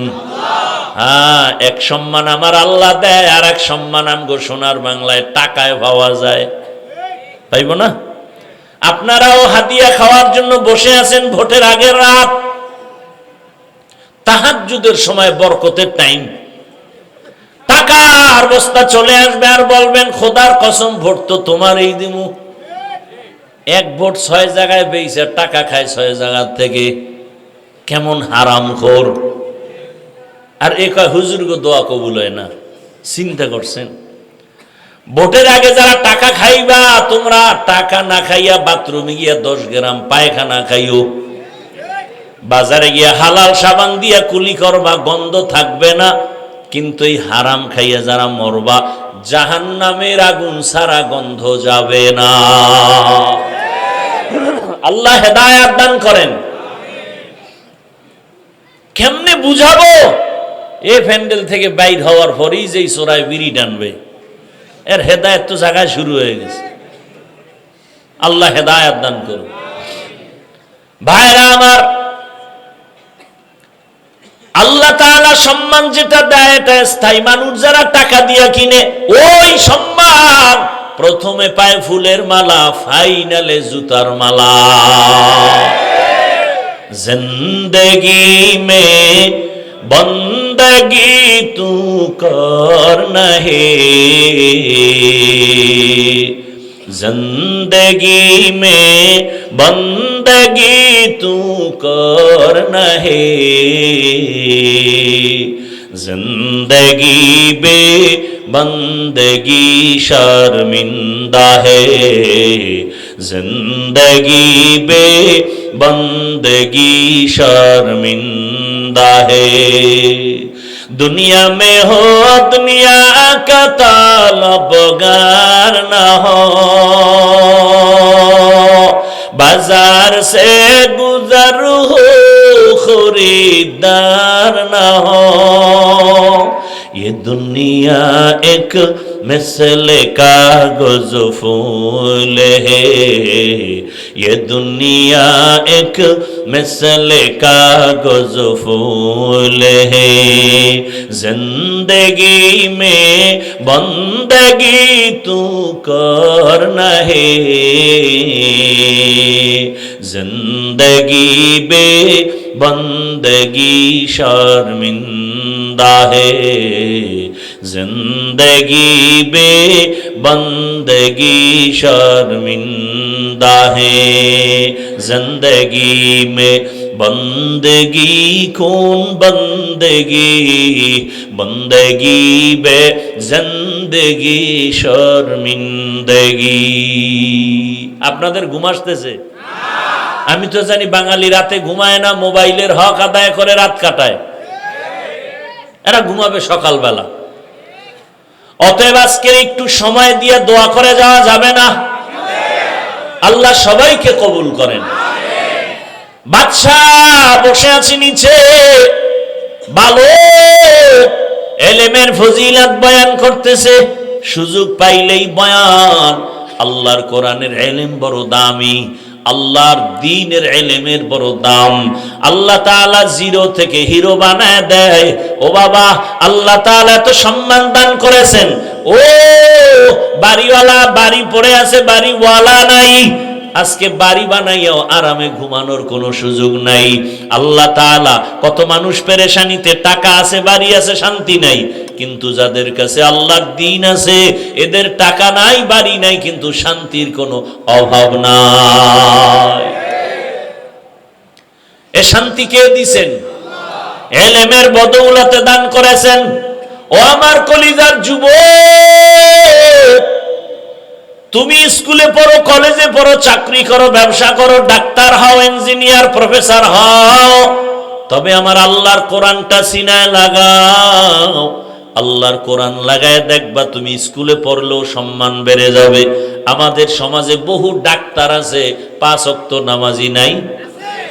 হ্যাঁ, এক সম্মান আমার আল্লাহ দেয়, আর এক সম্মান আমগো সোনার বাংলায় টাকায় পাওয়া যায়, পাইব না? আপনারাও হাদিয়া খাওয়ার জন্য বসে আছেন ভোটের আগের রাত, তাহাজ্জুদের সময় বরকতের টাইম, টাকার বস্তা চলে আসবে আর বলবেন খোদার কসম ভোট তো তোমার এই দিমু। এক ভোট 6 জায়গায় পেয়েছে, টাকা খায় 6 জায়গা থেকে। কেমন হারামখোর। আর এ কয় হুজুর গো দোয়া কবুল হয় না। চিন্তা করছেন? ভোটের আগে যারা টাকা খাইবা, তোমরা টাকা না খাইয়া বাথরুমে গিয়া 10 গ্রাম পায়খানা খাইও, বাজারে গিয়া হালাল সাবান দিয়া কুলি করবা, গন্ধ থাকবে না। কিন্তু এই হারাম খাইয়া যারা মরবা, জাহান্নামের আগুন সারা গন্ধ যাবে না। আল্লাহ হেদায়েত দান করেন। কেমনে বুঝাবো? এই প্যান্ডেল থেকে বাইর হওয়ার পরেই যেই চোরায় বিড়ি টানবে, এর হেদায়েত তো জায়গায় শুরু হয়ে গেছে। আল্লাহ হেদায়েত দান করুন। ভাইরা আমার, আল্লাহ তাআলা সম্মান যেটা দেয় এটা স্থায়ী। মানুষ যারা টাকা দিয়া কিনে, ওই সম্মান প্রথমে পায় ফুলের মালা, ফাইনালে জুতার মালা। জিন্দেগি মে বন্দগি তু কর নহে, जिंदगी में बंदगी तू कर नहे, जिंदगी बे बंदगी शर्मिंदा है, जिंदगी बे बंदगी शर्मिंदा है। दुनिया में हो दुनिया का तलबगार न हो, बाजार से गुजर हो खरीदार न हो। ये दुनिया एक मिसले कागज फूल है, ये दुनिया एक मिसले कागज फूल है। जिंदगी में बंदगी तू कर नहे, जिंदगी बे बंदगी शर्मिंदा है, जिंदगी बे बंदगी शर्मिंदा है। जिंदगी में बंदगी कौन बंदगी, बंदगी बे जिंदगी शर्मिंदगी। আপনাদের ঘুম আসতেছে? আমি তো জানি বাঙালি রাতে ঘুমায় না, মোবাইলের হক আদায় করে রাত কাটায়। এরা ঘুমাবে সকালবেলা। অতএব আজকে একটু সময় দিয়ে দোয়া করে যাওয়া যাবে না? আল্লাহ সবাইকে কবুল করেন। বাদশাহ বসে আছে নিচে, বালক এলেমের ফজিলত বয়ান করতেছে। সুযোগ পাইলেই বয়ান। আল্লাহর কোরআনের এলেম বড় দামি, আল্লাহর দ্বীনের ইলমের বড় দাম। আল্লাহ তাআলা জিরো থেকে হিরো বানায় দেয়। ও বাবা, আল্লাহ তাআলা তো সম্মান দান করেছেন। ও বাড়িওয়ালা বাড়ি পড়ে আছে, বাড়িওয়ালা নাই। আজকে বাড়ি বানাইয়াও আরামে ঘুমানোর কোনো সুযোগ নাই। আল্লাহ তাআলা কত মানুষ পেরেশানিতে, টাকা আছে বাড়ি আছে শান্তি নাই। কিন্তু যাদের কাছে আল্লাহর দ্বীন আছে, এদের টাকা নাই, বাড়ি নাই, কিন্তু শান্তির কোনো অভাব নাই। এ শান্তি কে দিছেন? ইলমের বদৌলতে দান করেছেন। ও আমার কলিজার যুবক, তুমি স্কুলে পড়ো, কলেজে পড়ো, চাকরি করো, ব্যবসা করো, ডাক্তার হও, ইঞ্জিনিয়ার, প্রফেসর হও, তবে আমার আল্লাহর কোরআনটা সিনায় লাগাও। আল্লাহর কোরআন লাগায় দেখবা তুমি স্কুলে পড়লেও সম্মান বেড়ে যাবে। আমাদের সমাজে বহু ডাক্তার আছে, 5 ওয়াক্ত নামাজি নাই।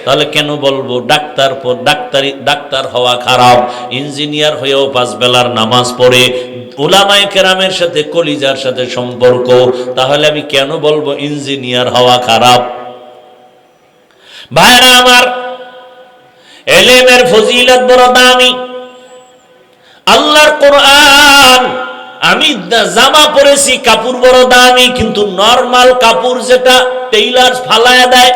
তাহলে কেন বলবো ডাক্তার হওয়া খারাপ? ইঞ্জিনিয়ার হয়েও 5 বেলার নামাজ পড়ে, উলামায়ে কেরামের সাথে কলিজার সাথে সম্পর্ক, তাহলে আমি কেন বলবো ইঞ্জিনিয়ার হওয়া খারাপ? ভাইরা আমার, ইলমের ফজিলত বড় দামি। আল্লাহর কোরআন, আমি জামা পরেছি, কাপড় বড় দামি, কিন্তু নরমাল কাপড় যেটা টেইলার ফালায়া দেয়,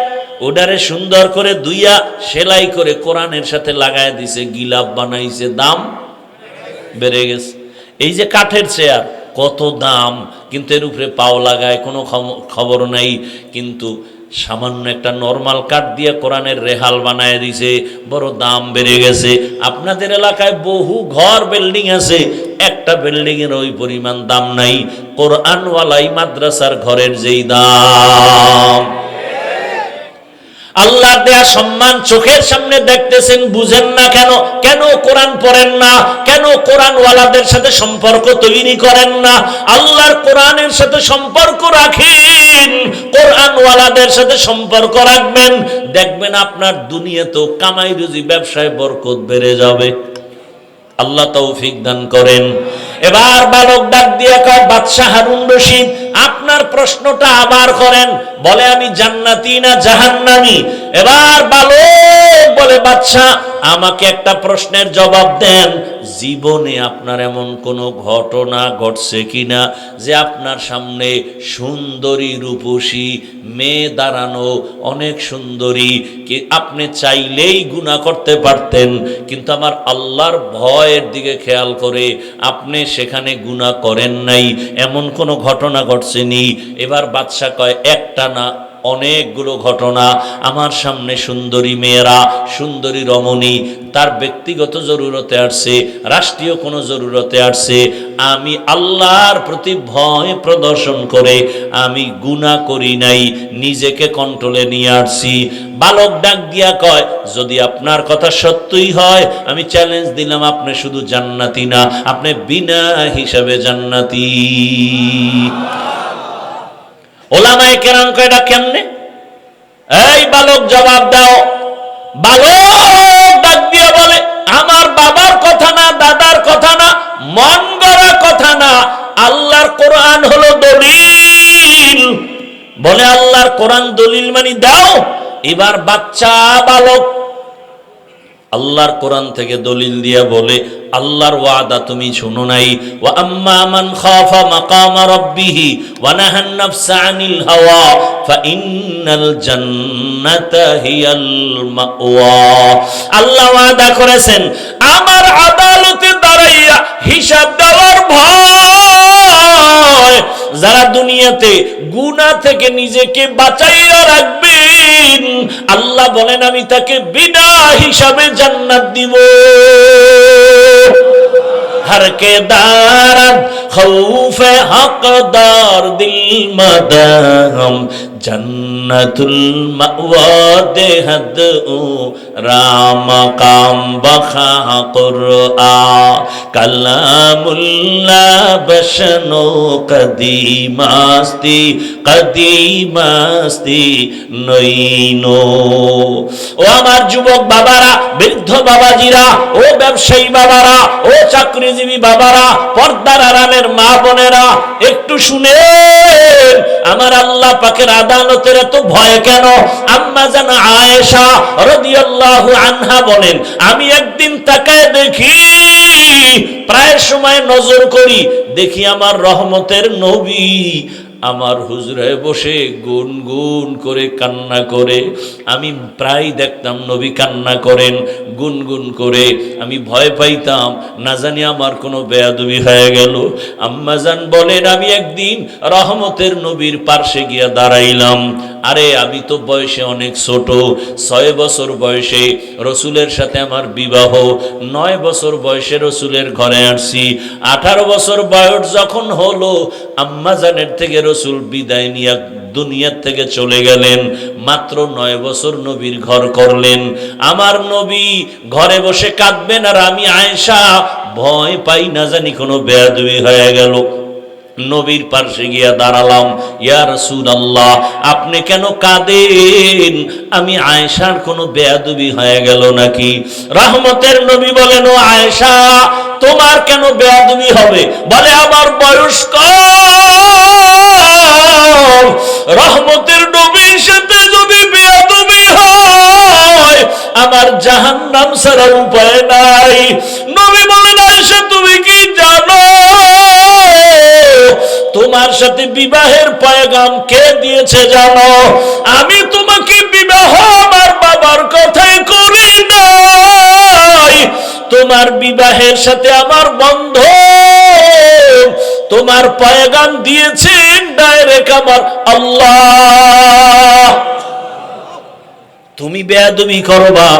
ওটারে সুন্দর করে দুইয়া সেলাই করে কোরআনের সাথে লাগায় দিছে, গিলাপ বানাইছে, দাম বেড়ে গেছে। এই যে কাঠের চেয়ার, কত দাম, কিন্তু এর উপরে পাও লাগায়, কোনো খবর নাই। কিন্তু সামান্য একটা নরমাল কাঠ দিয়ে কোরআনের রেহাল বানায় দিছে, বড় দাম বেড়ে গেছে। আপনাদের এলাকায় বহু ঘর বিল্ডিং আছে, একটা বিল্ডিং এর ওই পরিমাণ দাম নাই। কোরআনওয়ালাই মাদ্রাসার ঘরের যেই দাম। আল্লাহ দেয়া সম্মান চোখের সামনে দেখতেছেন, বুঝেন না কেন? কেন কোরআন পড়েন না? কেন কোরআনওয়ালাদের সাথে সম্পর্ক তৈরি করেন না? আল্লাহর কোরআনের সাথে সম্পর্ক রাখেন, কোরআনওয়ালাদের সাথে সম্পর্ক রাখবেন, দেখবেন আপনার দুনিয়াতেও কামাই রুজি, ব্যবসায় বরকত বেড়ে যাবে। আল্লাহ তৌফিক দান করেন। এবার বালক ডাক দিয়ে কয়, বাদশাহ হারুন রশিদ, আপনার প্রশ্নটা আবার করেন। বলে, আমি জান্নাতি না জাহান্নামী? এবার বালক বলে, বাদশাহ আমাকে একটা প্রশ্নের জবাব দেন। জীবনে আপনার এমন কোনো ঘটনা ঘটছে কিনা যে আপনার সামনে সুন্দরী রূপসী মেয়ে দাঁড়ানো, অনেক সুন্দরী, কি আপনি চাইলেই গুনাহ করতে পারতেন, কিন্তু আমার আল্লাহর ভয়ের দিকে খেয়াল করে আপনি সেখানে গুনাহ করেন নাই, এমন কোনো ঘটনা ঘটছেনি? এবার বাদশা কয়, একটা না, অনেকগুলো ঘটনা। আমার সামনে সুন্দরী মেয়েরা, সুন্দরী রমণী, তার ব্যক্তিগত জরুরতে আসছে, রাষ্ট্রীয় কোনো জরুরতে আসছে, আমি আল্লাহর প্রতি ভয় প্রদর্শন করে আমি গুনাহ করি নাই, নিজেকে কন্ট্রোলে নিয়ে আসছি। বালক ডাক দিয়া কয়, যদি আপনার কথা সত্যই হয়, আমি চ্যালেঞ্জ দিলাম, আপনি শুধু জান্নাতি না, আপনি বিনা হিসাবে জান্নাতি। ওলামায়ে কেরাম কয়, এটা কেমনে? এই বালক জবাব দাও। বালক ডাক দিয়ে বলে, আমার বাবার কথা না, দাদার কথা না, মন গড়া কথা না, আল্লাহর কোরআন হলো দলিল। বলে, আল্লাহর কোরআন দলিল মানে দাও। এবার বাচ্চা বালক আল্লাহর কোরআন থেকে দলিল দিয়া বলে, আল্লাহর ওয়াদা তুমি শুনো নাই? ওয়া আম্মা মান খাফা মাকামা রাব্বিহি ওয়া নাহান নাফসা আনিল হাওয়া ফাইন্নাল জান্নাতা হিয়াল মাওয়া। আল্লাহ ওয়াদা করেছেন, আমার আদালতে দাঁড়াইয়া হিসাব দেওয়ার ভয়, যারা দুনিয়াতে গুনাহ থেকে নিজেকে বাঁচাইয়া রাখবেন, আল্লাহ বলেন আমি তাকে বিনা হিসাবে জান্নাত দিব। हर के दारद खौफे हकदार दिल मदाम जन्नतुल मअवा देहद राम काम बखा कुरआ कलामुल्लाह बशनो कदीमास्ती कदीमास्ती नईनो। ও আমার যুবক বাবারা, বৃদ্ধ বাবাজিরা, ও ব্যবসায়ী বাবারা, ও চাকরিজীবী বাবারা, পর্দার আড়ালের মা বোনেরা, একটু শুনেন, আমার আল্লাহ পাকের আদালতের এত ভয় কেন? আম্মা জান আয়েশা রাদিয়াল্লাহু আনহা বলেন, আমি একদিন তাকায় দেখি, প্রায় সময় নজর করি, দেখি আমার রহমতের নবী আমার হুজরায় বসে গুনগুন করে কান্না করে। আমি প্রায় দেখতাম নবী কান্না করেন, গুনগুন করে আমি ভয় পাইতাম না জানি আমার কোনো বেয়াদবি হয়ে গেল। আম্মাজান বলেন আমি একদিন রহমতের নবীর পার্শ্বে গিয়া দাঁড়াইলাম। আরে আমি তো বয়সে অনেক ছোট, 6 বছর বয়সে রসুলের সাথে আমার বিবাহ, 9 বছর বয়সে রসুলের ঘরে আসছি। 18 বছর বয়স যখন হলো আম্মাজানের থেকে রসুল বিদায় নিয়ে দুনিয়ার থেকে চলে গেলেন। মাত্র 9 বছর নবীর ঘর করলেন। আমার নবী ঘরে বসে কাঁদবেন আর আমি আয়েশা ভয় পাই না জানি কোনো বেয়াদবি হয়ে গেল। নবীর পাশে গিয়া দাঁড়ালাম, ইয়া রাসূলুল্লাহ আপনি কেন কাঁদেন? আমি আয়েশার কোনো বেয়াদবি হয়ে গেল নাকি? রহমতের নবী বলেন, ও আয়েশা তোমার কেন বেয়াদবি হবে? বলে আমার বয়স কম, রহমতের নবীর সাথে যদি বেয়াদবি হয় আমার জাহান্নাম ছাড়া উপায় নাই। নবী বলেন, আয়েশা তুমি কি জানো তোমার সাথে বিবাহের পয়গাম কে দিয়েছে জানো? আমি তোমাকে বিবাহ আমার বাবার কথাই করি নাই, তোমার বিবাহের সাথে আমার বন্ধ তোমার পয়গাম দিয়েছেন ডাইরেক্ট আমার আল্লাহ। তুমি বেয়াদবি করবা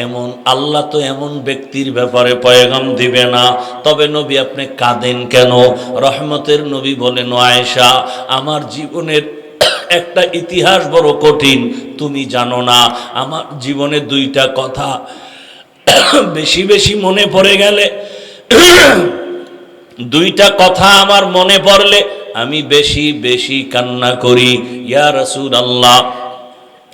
এমন আল্লাহ তো এমন ব্যক্তির ব্যাপারে পয়গাম দিবে না। তবে নবী আপনি কাঁদেন কেন? রহমতের নবী বলেন, আয়েশা আমার জীবনের একটা ইতিহাস বড় কঠিন, তুমি জানো না। আমার জীবনে 2টা কথা বেশি বেশি মনে পড়ে গেলে 2টা কথা আমার মনে পড়লে আমি বেশি বেশি কান্না করি। ইয়া রাসূলুল্লাহ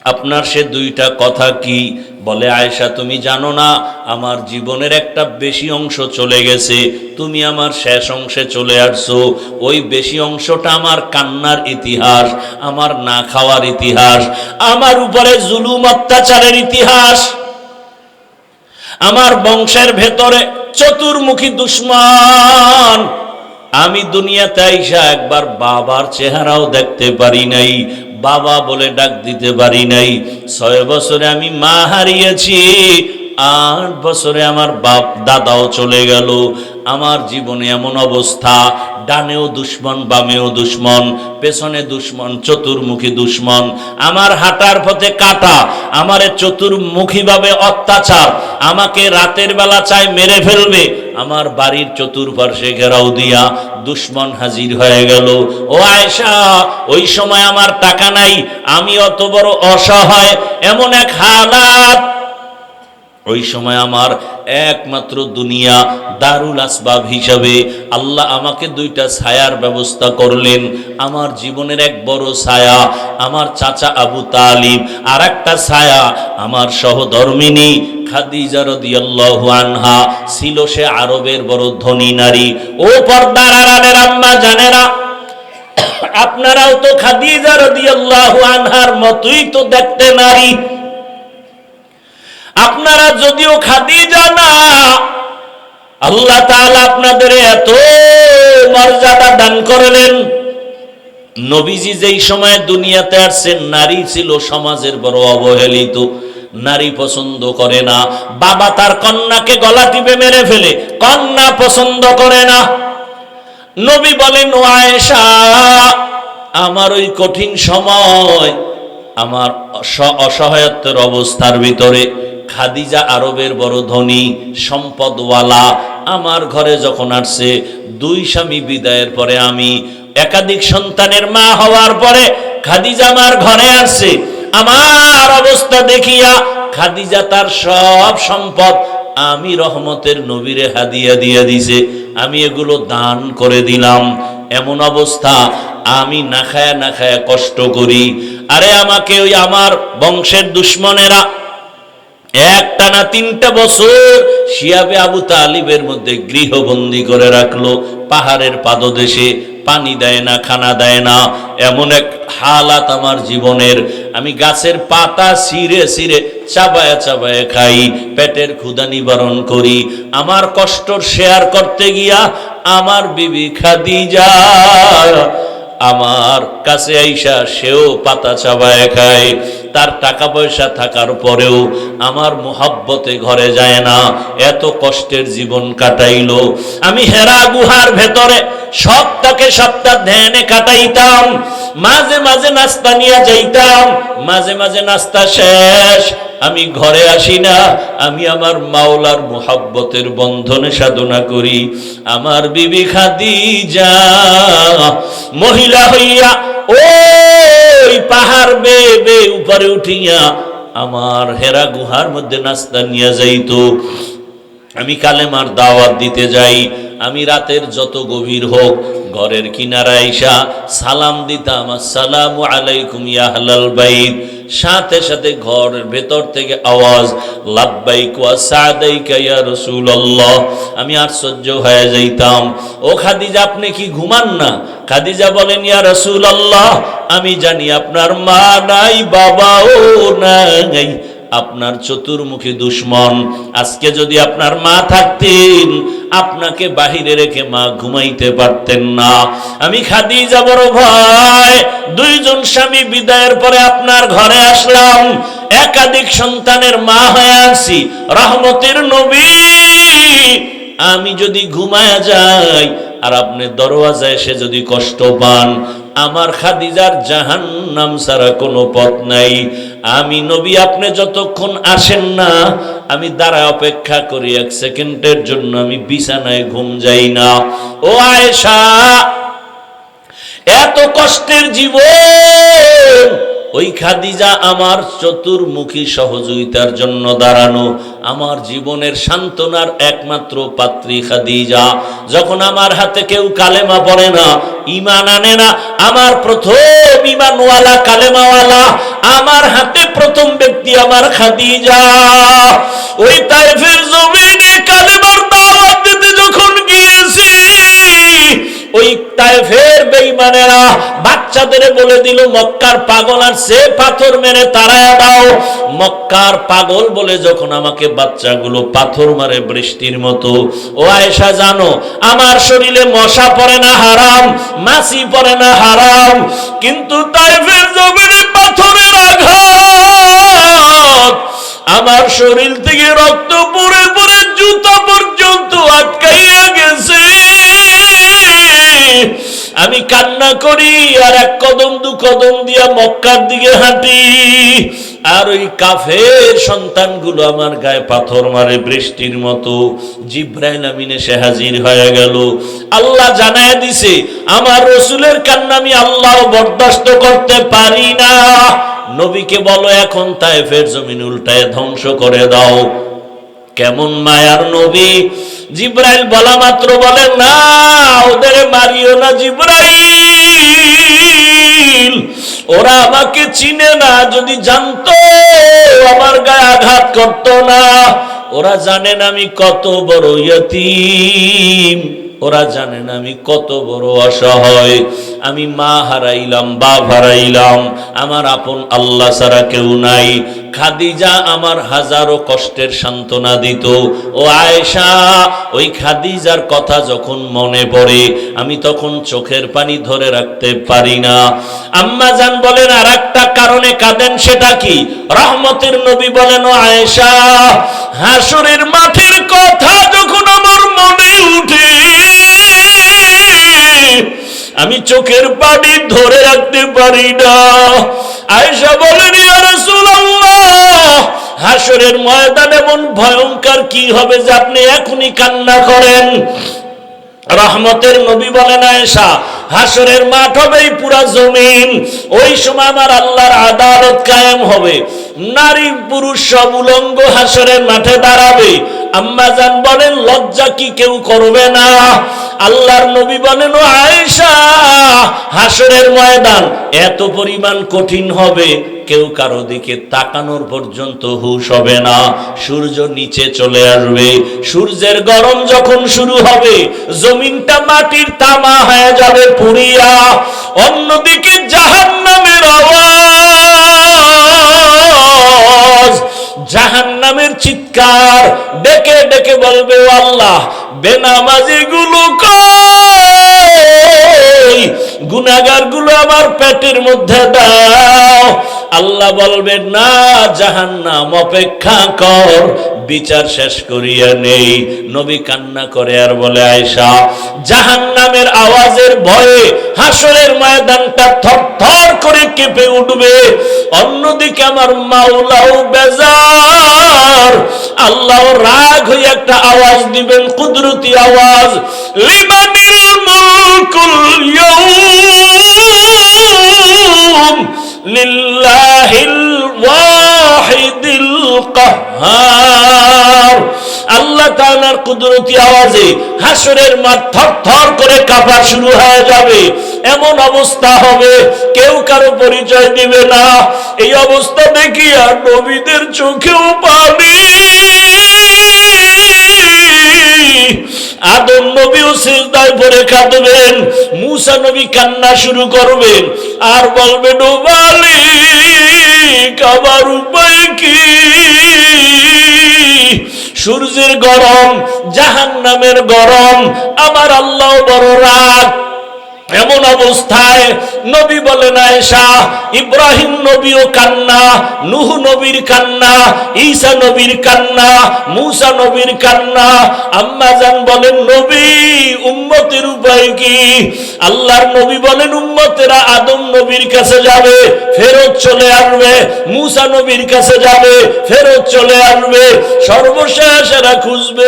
আপনার সে 2টা কথা কি? বলে, আয়েশা তুমি জানো না আমার জীবনের একটা বেশি অংশ চলে গেছে, তুমি আমার শেষ অংশে চলে আসছো। ওই বেশি অংশটা আমার কান্নার ইতিহাস, আমার না খাওয়ার ইতিহাস, আমার উপরে জুলুম অত্যাচারের ইতিহাস। আমার বংশের ভেতরে চতুর্মুখী দুশমন। আমি দুনিয়াতে আইসা একবার বাবার চেহারাও দেখতে পারি নাই, বাবা বলে ডাক দিতে পারি নাই। 6 বছরে আমি মা হারিয়েছি, 8 বছরে আমার বাপ দাদাও চলে গেল। আমার জীবনে এমন অবস্থা, ডানেও দুশ্মন, বামেও দুশ্মন, পেছনে দুশ্মন, চতুর্মুখী দুশ্মন। আমার হাঁটার পথে কাটা, আমারে চতুর্মুখী ভাবে অত্যাচার, আমাকে রাতের বেলা চাই মেরে ফেলবে। আমার বাড়ির চতুর্পার্শ্বে ঘেরাও দিয়া দুশ্মন হাজির হয়ে গেল। ও আয়েশা ওই সময় আমার টাকা নাই, আমি অত বড় অসহায়, এমন এক হালাত। ওই সময় আমার একমাত্র দুনিয়া দারুল আসবাব হিসাবে আল্লাহ আমাকে 2টা ছায়ার ব্যবস্থা করলেন। আমার জীবনের এক বড় ছায়া আমার চাচা আবু তালিব, আর একটা ছায়া আমার সহধর্মিনী খাদিজা রাদিয়াল্লাহু আনহা। ছিল সে আরবের বড় ধনী নারী। ও পর্দার আড়ালের আম্মা জানেরা, আপনারাও তো খাদিজা রাদিয়াল্লাহু আনহার মতোই তো দেখতে নারী। আপনারা যদিও খাদিজা না, আল্লাহ তাআলা আপনাদের এত মর্যাদা দান করলেন। নবীজি যেই সময় দুনিয়াতে আসছেন নারী ছিল সমাজের বড় অবহেলিত, নারী পছন্দ করে না। বাবা তার কন্যাকে গলা টিপে মেরে ফেলে, কন্যা পছন্দ করে না। নবী বলেন, ও আয়েশা আমার ওই কঠিন সময়, আমার অসহায়ত্বের অবস্থার ভিতরে খাদিজা আরবের বড় ধনী সম্পদওয়ালা আমার ঘরে যখন আসছে, 2 স্বামী বিদায়ের পরে আমি একাধিক সন্তানের মা হওয়ার পরে খাদিজা আমার ঘরে আসছে। আমার অবস্থা দেখিয়া খাদিজা তার সব সম্পদ আমি রহমতের নবীরে হাদিয়া দিয়ে দিছে, আমি এগুলো দান করে দিলাম। এমন অবস্থা আমি না খায়া কষ্ট করি। আরে আমাকে ওই আমার বংশের দুশ্মনেরা একটানা 3টা বছর শিয়াবে আবু তালিবের মধ্যে গৃহবন্দী করে রাখলো। পাহাড়ের পাদদেশে পানি দেয় না, খানা দেয় না, এমন এক হালাত আমার জীবনের। আমি গাছের পাতা ছিঁড়ে ছিঁড়ে চাবায় চাবায় খাই, পেটের ক্ষুধা নিবারণ করি। আমার কষ্ট শেয়ার করতে গিয়া আমার বিবি খাদিজা আমার কাছে আইসা সেও পাতা চাবায় খায়। তার টাকা পয়সা থাকার পরেও আমার মোহাব্বতে ঘরে যায় না, এত কষ্টের জীবন কাটাইলো। আমি হেরা গুহার ভেতরে সপ্তাহে সপ্তাহ ধ্যানে কাটাইতাম, মাঝে মাঝে নাস্তা নিয়ে যাইতাম, মাঝে মাঝে নাস্তা শেষ আমি ঘরে আসি না, আমি আমার মাওলার মোহাব্বতের বন্ধনে সাধনা করি। আমার বিবি খাদিজা মহিলা হইয়া ওই পাহাড় বেয়ে বেয়ে উপরে উঠিয়া আমার হেরা গুহার মধ্যে নাস্তা নিয়ে যাইতো। আমি কালেমার দাওয়াত দিতে যাই, আমি রাতের যত গভীর হোক ঘরের কিনারা আইসা সালাম দিতাম, আসসালামু আলাইকুম ইয়া আহলাল বাইত। সাথে সাথে ঘরের ভেতর থেকে আওয়াজ, লাব্বাইক ওয়া সাদাইকা ইয়া রাসূলুল্লাহ। আমি আশ্চর্য হয়ে যাইতাম, ও খাদিজা আপনি কি ঘুমান না? খাদিজা বলেন, ইয়া রাসূলুল্লাহ আমি জানি আপনার মা নাই, বাবাও নাই, আপনার চতুর্মুখী দুশ্মন। আজকে যদি আপনার মা থাকতেন, আপনাকে বাহিরে রেখে মা ঘুমাইতে পারতেন না। আমি খাদিজা বড় ভয়, দুইজন স্বামী বিদায়ের পরে আপনার ঘরে আসলাম, একাধিক সন্তানের মা হয়ে আছি, রহমতের নবী। আমি যদি ঘুমায়া যাই আর আপনি দরওয়াজায় এসে যদি কষ্ট পান, আমার খাদিজার জাহান্নাম ছাড়া কোনো পথ নাই। আমি নবী আপনি যতক্ষণ আসেন না, আমি দাঁড়ায় অপেক্ষা করি, এক সেকেন্ডের জন্য আমি বিছানায় ঘুম যাই না। ও আয়েশা, এত কষ্টের জীবন, ওই খাদিজা আমার চতুর্মুখী সহযোগিতার জন্য দাঁড়ানো, আমার জীবনের সান্ত্বনার একমাত্র পাত্রী খাদিজা। যখন আমার হাতে কেউ কালেমা পড়ে না, ঈমান আনে না, আমার প্রথম ঈমানওয়ালা কালেমাওয়ালা, আমার হাতে প্রথম ব্যক্তি আমার খাদিজা। ওই তায়েফের জমিনে কালেমার দাওয়াত দিতে যখন গিয়েছি, ওই তায়েফের বেঈমানেরা বাচ্চাদের বলে দিল, মক্কার পাগল আসছে, পাথর মেরে তাড়ায়া দাও। মক্কার পাগল বলে যখন আমাকে বাচ্চাগুলো পাথর মারে বৃষ্টির মতো। ও আয়েশা জানো, আমার শরীরে মশা পড়ে না হারাম, মাছি পড়ে না হারাম, কিন্তু তায়েফের জমিনে পাথরের আঘাত আমার শরীর থেকে রক্ত পড়ে পড়ে জুতা পর্যন্ত আটকাইয়া গেছে। আমি কান্না করি আর এক কদম দু কদম দিয়া মক্কার দিকে হাঁটি, আর ওই কাফের সন্তানগুলো আমার গায়ে পাথর মারে বৃষ্টির মতো। জিব্রাইল আমিন এসে হাজির হয়ে গেল। আল্লাহ জানায় দিছে, আমার রসুলের কান্না আমি আল্লাহ বরদাস্ত করতে পারি না। নবীকে বলো এখন তায়েফের জমিন উল্টায় ধ্বংস করে দাও। কেমন মায়ার নবী! জিব্রাইল বলা মাত্র বলে, না ওদের মারিও না জিব্রাইল, ওরা আমাকে চিনে না, যদি জানতো আমার গায়ে আঘাত করতো না। ওরা জানেন আমি কত বড় ইয়তীম, ওরা জানেন আমি কত বড় অসহায়। আমি মা হারাইলাম, বাপ হারাইলাম, আমার আপন আল্লাহ ছাড়া কেউ নাই। খাদিজা আমার হাজারো কষ্টের সান্ত্বনা দিত। ও আয়েশা, ওই খাদিজার কথা যখন মনে পড়ে আমি তখন চোখের পানি ধরে রাখতে পারি না। আম্মা জান বলেন আর একটা কারণে কাঁদেন, সেটা কি? রহমতের নবী বলেন, ও আয়েশা, হাসরের মাঠের কথা যখন আমার মনে উঠে আমি চোখের পানি ধরে রাখতে পারি না। আয়েশা বলেন, ইয়া রাসূলুল্লাহ, হাসরের ময়দান এমন ভয়ঙ্কর কি হবে যে আপনি এখনই কান্না করেন? রহমতের নবী বলেন, আয়েশা, হাসরের মাঠ হবে এই পুরা জমিন, ওই সময় আমার আল্লাহর আদালত কায়েম হবে, নারী পুরুষ সব উলঙ্গ হাসরের মাঠে দাঁড়াবে। আম্মা জান বলেন, লজ্জা কি কেউ করবে না? আল্লাহর নবী বলেন, ও আয়েশা, হাসরের ময়দান এত পরিমাণ কঠিন হবে কেউ কারো দিকে তাকানোর পর্যন্ত হুঁশ হবে না। সূর্য নিচে চলে আসবে, সূর্যের গরম যখন শুরু হবে জমিনটা মাটির তামা হয়ে যাবে পুড়িয়া। অন্যদিকে জাহান্নামের আওয়াজ, জাহান্নামের চিৎকার ডেকে ডেকে বলবে, ও আল্লাহ, বেনামাজি গুলো কই, গুনাহগার গুলো আমার পেটের মধ্যে দাও। আল্লাহ বলবেন না, জাহান্নাম অপেক্ষা কর, বিচার শেষ করিয়া নেই। নবী কান্না করে আর বলে, আয়েশা, জাহান্নামের আওয়াজের ভয়ে হাসরের ময়দানটা থরথর করে কেঁপে উঠবে। অন্যদিকে আমার মাওলাও বেজার, আল্লাহ রাগ হয়ে একটা আওয়াজ দিবেন, কুদরতি আওয়াজ, লিমানিল মুলকুল ইয়াউম লিল্লাহিল ওয়াহিদিল কাহ্হার। আল্লাহ তাআলার কুদরতি আওয়াজে হাসরের মাঠ থরথর করে কাঁপা শুরু হয়ে যাবে। এমন অবস্থা হবে কেউ কারো পরিচয় দিবে না। এই অবস্থা দেখিয়া নবীদের চোখেও পানি। আদম নবীও সিজদায় পড়ে কাঁদবেন, মুসা নবী কান্না শুরু করবেন আর বলবেন, ও মালিক, আমার উপায় কি? সূর্যের গরম, জাহান্নামের গরম, আমার আল্লাহ বড় রাগ। এমন অবস্থায় নবী বলেন, আয়েশা, ইব্রাহিম নবীও কান্না, নূহ নবীর কান্না, ঈসা নবীর কান্না, মুসা নবীর কান্না। আম্মা জান বলেন, নবী, উম্মতের উপায় কি? আল্লাহর নবী বলেন, উম্মতেরা আদম নবীর কাছে যাবে, ফেরত চলে আসবে, মুসা নবীর কাছে যাবে, ফেরত চলে আসবে, সর্বশেষ এরা খুঁজবে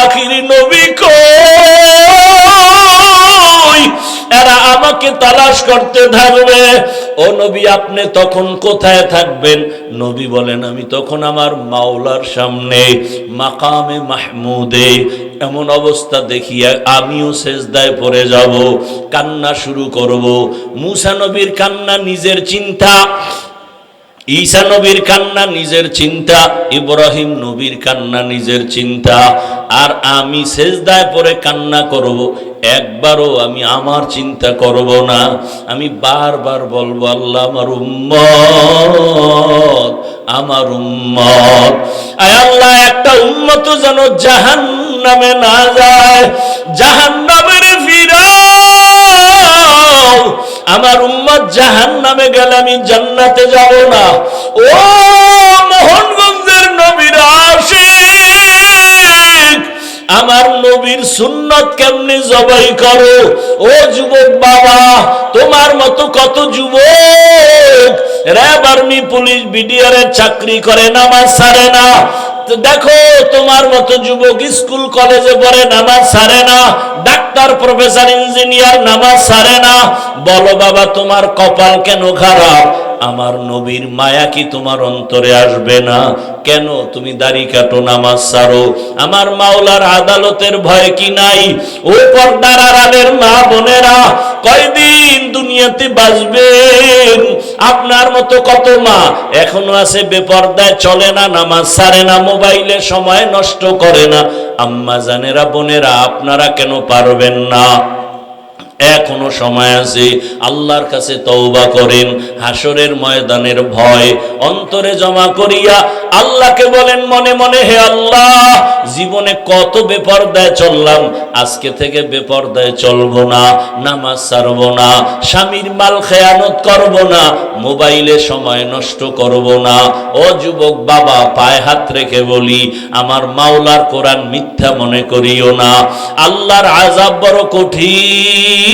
আখিরি নবী কই, এরা আমাকে তালাশ করতে থাকবে। ও নবী, আপনি তখন কোথায় থাকবেন? নবী বলেন, আমি তখন আমার মাওলার সামনে মাকামে মাহমুদে। এমন অবস্থা দেখিয়া আমিও সেজদায় পড়ে যাব, কান্না শুরু করব। মুসা নবীর কান্না নিজের চিন্তা, ঈসা নবীর কান্না নিজের চিন্তা, ইব্রাহিম নবীর কান্না নিজের চিন্তা, আর আমি সেজদায় পড়ে কান্না করব। একবারও আমি আমার চিন্তা করব না। আমি বারবার বলবো, আল্লাহ, আমার উম্মত, আমার উম্মত, আয় আল্লাহ, একটা উম্মত যেন জাহান্নামে না যায়, জাহান্নামের ফিরাও। আমার উম্মত জাহান্নামে গেলে আমি জান্নাতে যাব না। ও মোহনগঞ্জের নবীর আশিক, আমার নবীর সুন্নত কেমনে জবাই করো? ও যুবক বাবা, তোমার মতো কত যুবক র্যাব, আর্মি, পুলিশ, বিডিআর এর চাকরি করে, নামাজ ছাড়ে না। দেখো, তোমার মতো যুবক স্কুল কলেজে পড়ে, নামাজ ছাড়ে না, ডাক্তার, প্রফেসর, ইঞ্জিনিয়ার, নামাজ ছাড়ে না। বলো বাবা, তোমার কপাল কেন খারাপ? আমার নবীর মায়া কি তোমার অন্তরে আসবে না? কেন তুমি দাড়ি কাটো, নামাজ ছাড়ো? আমার মাওলার আদালতের ভয় কি নাই? ও পর্দার আড়ালের মা বোনেরা, কয়দিন দুনিয়াতে বাঁচবেন? আপনার মতো কত মা এখনো আছে বেপর্দায়, চলে না, নামাজ ছাড়ে না, মোবাইলে সময় নষ্ট করে না। আম্মা জানেরা, বোনেরা, আপনারা কেন পারবেন না? এখনো সময় আছে, আল্লাহর কাছে তওবা করেন। হাসরের ময়দানের ভয় অন্তরে জমা করিয়া আল্লাহকে বলেন মনে মনে, হে আল্লাহ, জীবনে কত বেপরদায় চললাম, আজকে থেকে বেপরদায় চলবো না, নামাজ ছাড়বো না, স্বামীর মাল খেয়ানত করব না, মোবাইলে সময় নষ্ট করব না। ও যুবক বাবা, পায়ে হাত রেখে বলি, আমার মাওলার কোরআন মিথ্যা মনে করিও না। আল্লাহর আযাব বড় কঠিন,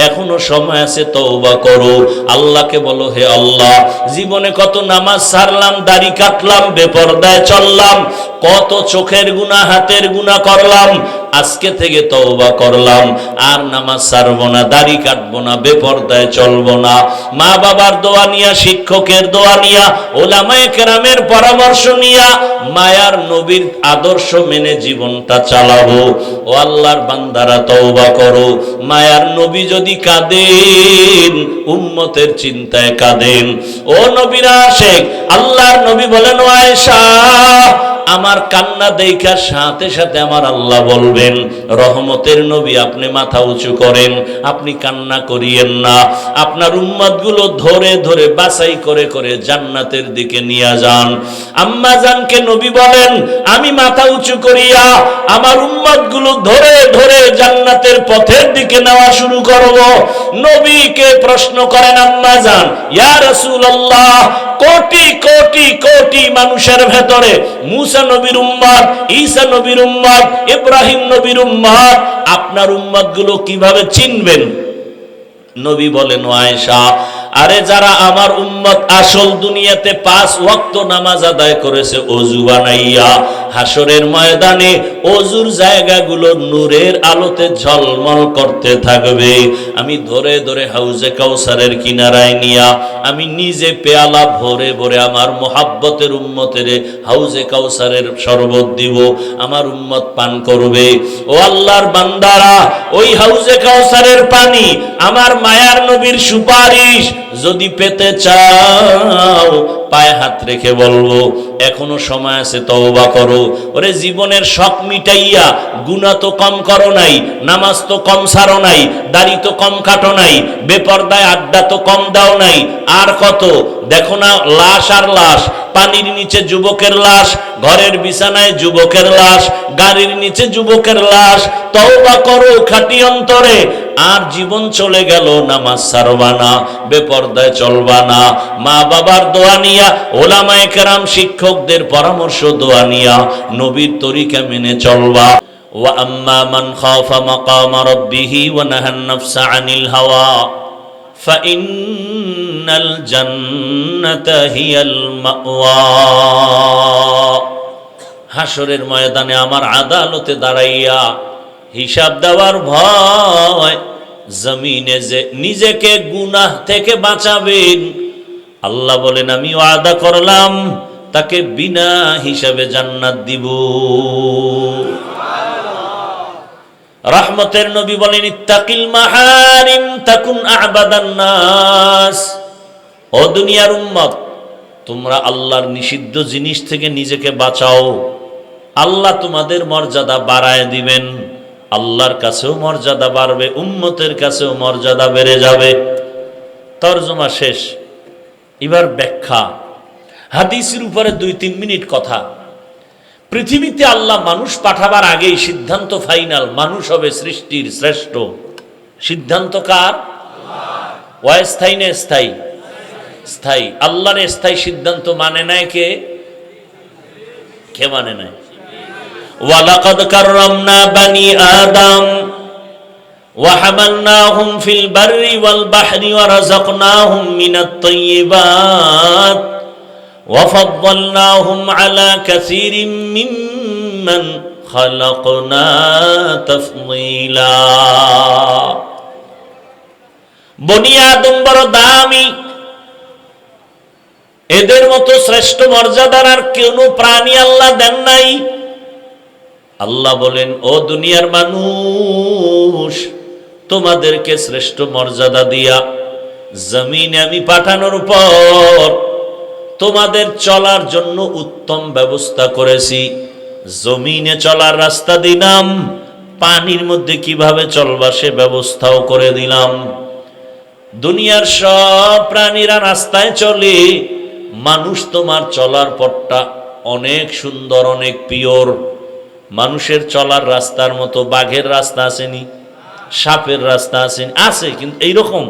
এখনো সময় আছে, তওবা করো। আল্লাহকে বলো, হে আল্লাহ, জীবনে কত নামাজ ছাড়লাম, দাড়ি কাটলাম, বেপরদায় চললাম, কত চোখের গুনাহ, হাতের গুনাহ করলাম, আজকে থেকে তওবা করলাম, আর নামাজ ছাড়বো না, দাড়ি কাটবো না, বেপরদায় চলবো না। মা বাবার দোয়া নিয়া, শিক্ষকের দোয়া নিয়া, ওলামায়ে কেরামের পরামর্শ নিয়া, মায়ার নবীর আদর্শ মেনে জীবনটা চালাবো। ও আল্লাহর বান্দারা, তওবা করো। মায়ার নবী যদি কাঁদেন, উম্মতের চিন্তায় কাঁদেন। ও নবীর আশিক, আল্লাহর নবী বলেন, ও আয়েশা, আমার কান্না দেখার সাথে সাথে আমার আল্লাহ বলবে, বলেন, রহমতের নবী আপনি মাথা উঁচু করেন, আপনি কান্না করিয়েন না, আপনার উম্মতগুলো ধরে ধরে বাছাই করে করে জান্নাতের দিকে নিয়ে যান। আম্মা জানকে নবী বলেন, আমি মাথা উঁচু করিয়া আমার উম্মতগুলো ধরে ধরে জান্নাতের পথের দিকে নেওয়া শুরু করব। নবীকে প্রশ্ন করেন আম্মা জান, ইয়া রাসূলুল্লাহ, কোটি কোটি কোটি মানুষের ভেতরে মুসা নবীর উম্মত, ঈসা নবীর উম্মত, ইব্রাহিম নবীর উম্মত, আপনার উম্মতগুলো কিভাবে চিনবেন? নবী বলেন, ও আয়েশা, আরে যারা আমার উম্মত আসল দুনিয়াতে 5 ওয়াক্ত নামাজ আদায় করেছে ওযু বানাইয়া, হাসরের ময়দানে ওযুর জায়গাগুলো নূরের আলোতে ঝলমল করতে থাকবে। আমি ধরে ধরে হাউজে কাউসারের কিনারায় নিয়া আমি নিজে পেয়ালা ভরে ভরে আমার মোহাব্বতের উম্মতের হাউজে কাউসারের শরবত দিব, আমার উম্মত পান করবে। ও আল্লাহর বান্দারা, ওই হাউজে কাউসারের পানি আমার মায়ার নবীর সুপারিশ যদি পেতে চাও, পায়ে হাত রেখে বলবো এখনো সময় আছে, তওবা করো। ওরে জীবনের শখ মিটাইয়া গুনাহ তো কম করো নাই, নামাজ তো কম ছাড়ো নাই, দাড়ি তো কম কাটো নাই, বেপরদায় আড্ডা তো কম দাও নাই, আর কত দেখো না লাশ আর লাশ, পানির নিচে যুবকের লাশ, ঘরের বিছানায় যুবকের লাশ, গাড়ির নিচে যুবকের লাশ। তওবা করো খাঁটি অন্তরে, আর জীবন চলে গেল, নামাজ ছাড়বা না, বেপরদায় চলবা না, মা বাবার দোয়া নিয়া, ওলামায়ে কেরাম শিক্ষকদের পরামর্শ দোয়া নিয়া নবীর তরিকা মেনে চলবা। ওয়া আম্মা মান খাফা মাকামা রাব্বিহি ওয়া নাহান নাফসা আনিল হাওয়া ফাইন্নাল জান্নাতা হিয়াল মাওয়া। হাসরের ময়দানে আমার আদালতে দাঁড়াইয়া হিসাব দেওয়ার ভয়, জমিনে যে নিজেকে গুনাহ থেকে বাঁচাবেন, আল্লাহ বলেন আমি ওয়াদা করলাম তাকে বিনা হিসাবে জান্নাত দিব। রহমতের নবী বলেন, ইত্তাকিল মাহারিম তাকুন আবাদান নাস। ও দুনিয়ার উম্মত, তোমরা আল্লাহর নিষিদ্ধ জিনিস থেকে নিজেকে বাঁচাও, আল্লাহ তোমাদের মর্যাদা বাড়ায় দিবেন, আল্লাহর কাছেও মর্যাদা বাড়বে, উম্মতের কাছেও মর্যাদা বেড়ে যাবে। তরজমা শেষ, এবার ব্যাখ্যা। হাদিসের উপরে 2-3 মিনিট কথা। পৃথিবীতে আল্লাহ মানুষ পাঠাবার আগেই সিদ্ধান্ত ফাইনাল, মানুষ হবে সৃষ্টির শ্রেষ্ঠ। সিদ্ধান্ত কার? অস্থায়ী না স্থায়ী? স্থায়ী। আল্লাহর স্থায়ী সিদ্ধান্ত মানে নাই কে? কে মানে নাই? ওয়ালাকাদ কাররামনা বানি আদম ওয়া হামালনাহুম ফিল বাররি ওয়াল বাহরি ওয়া রাযাকনাহুম মিনাত তাইয়্যিবাত ওয়া ফাদ্দালনাহুম আলা কাসীরিম মিম্মান খালাকনা তাফদীলা। বনি আদম বড় দামি, এদের মতো শ্রেষ্ঠ মর্যাদার আর কোন প্রাণী আল্লাহ দেন নাই। আল্লাহ বলেন, ও দুনিয়ার মানুষ, তোমাদেরকে শ্রেষ্ঠ মর্যাদা দিয়া জমিনে আমি পাঠানোর পর তোমাদের চলার জন্য উত্তম ব্যবস্থা করেছি। জমিনে চলার রাস্তা দিলাম, পানির মধ্যে কিভাবে চলবা সে ব্যবস্থাও করে দিলাম। দুনিয়ার সব প্রাণীরা রাস্তায় চলে, মানুষ তোমার চলার পথটা অনেক সুন্দর, অনেক পিওর। মানুষের চলার রাস্তার মতো বাঘের রাস্তা আসেনি, সাপের রাস্তা আসেনি, আছে কিন্তু এইরকম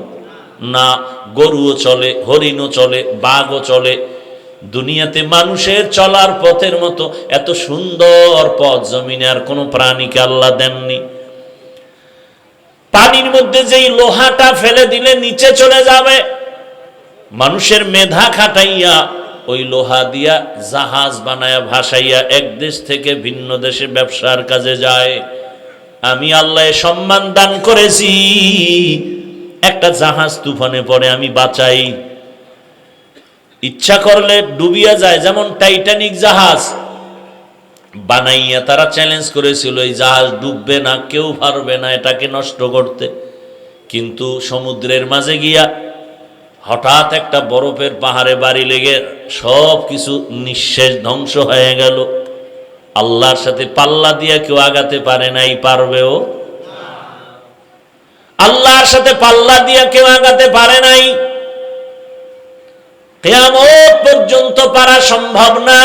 না। গরুও চলে, হরিণও চলে, বাঘও চলে। দুনিয়াতে মানুষের চলার পথের মতো এত সুন্দর পথ জমিনে আর কোনো প্রাণীকে আল্লাহ দেননি। পানির মধ্যে যেই লোহাটা ফেলে দিলে নিচে চলে যাবে, মানুষের মেধা খাটাইয়া ওই লোহা দিয়া জাহাজ বানায়া ভাসাইয়া এক দেশ থেকে ভিন্ন দেশে ব্যবসার কাজে যায়। আমি আল্লাহ সম্মান দান করেছি, একটা জাহাজ তুফানে পড়ে আমি বাঁচাই, ইচ্ছা করলে ডুবিয়া যায়। যেমন টাইটানিক জাহাজ বানাইয়া তারা চ্যালেঞ্জ করেছিল, এই জাহাজ ডুববে না, কেউ পারবে না এটাকে নষ্ট করতে। কিন্তু সমুদ্রের মাঝে গিয়া হঠাৎ একটা বরফের পাহাড়ে বাড়ি লেগে সব কিছু নিঃশেষ ধ্বংস হয়ে গেল। আল্লাহর সাথে পাল্লা দিয়ে কেউ আগাতে পারে নাই, পারবেও? আল্লাহর সাথে পাল্লা দিয়ে কেউ আগাতে পারে নাই, কিয়ামত পর্যন্ত পারা সম্ভব না।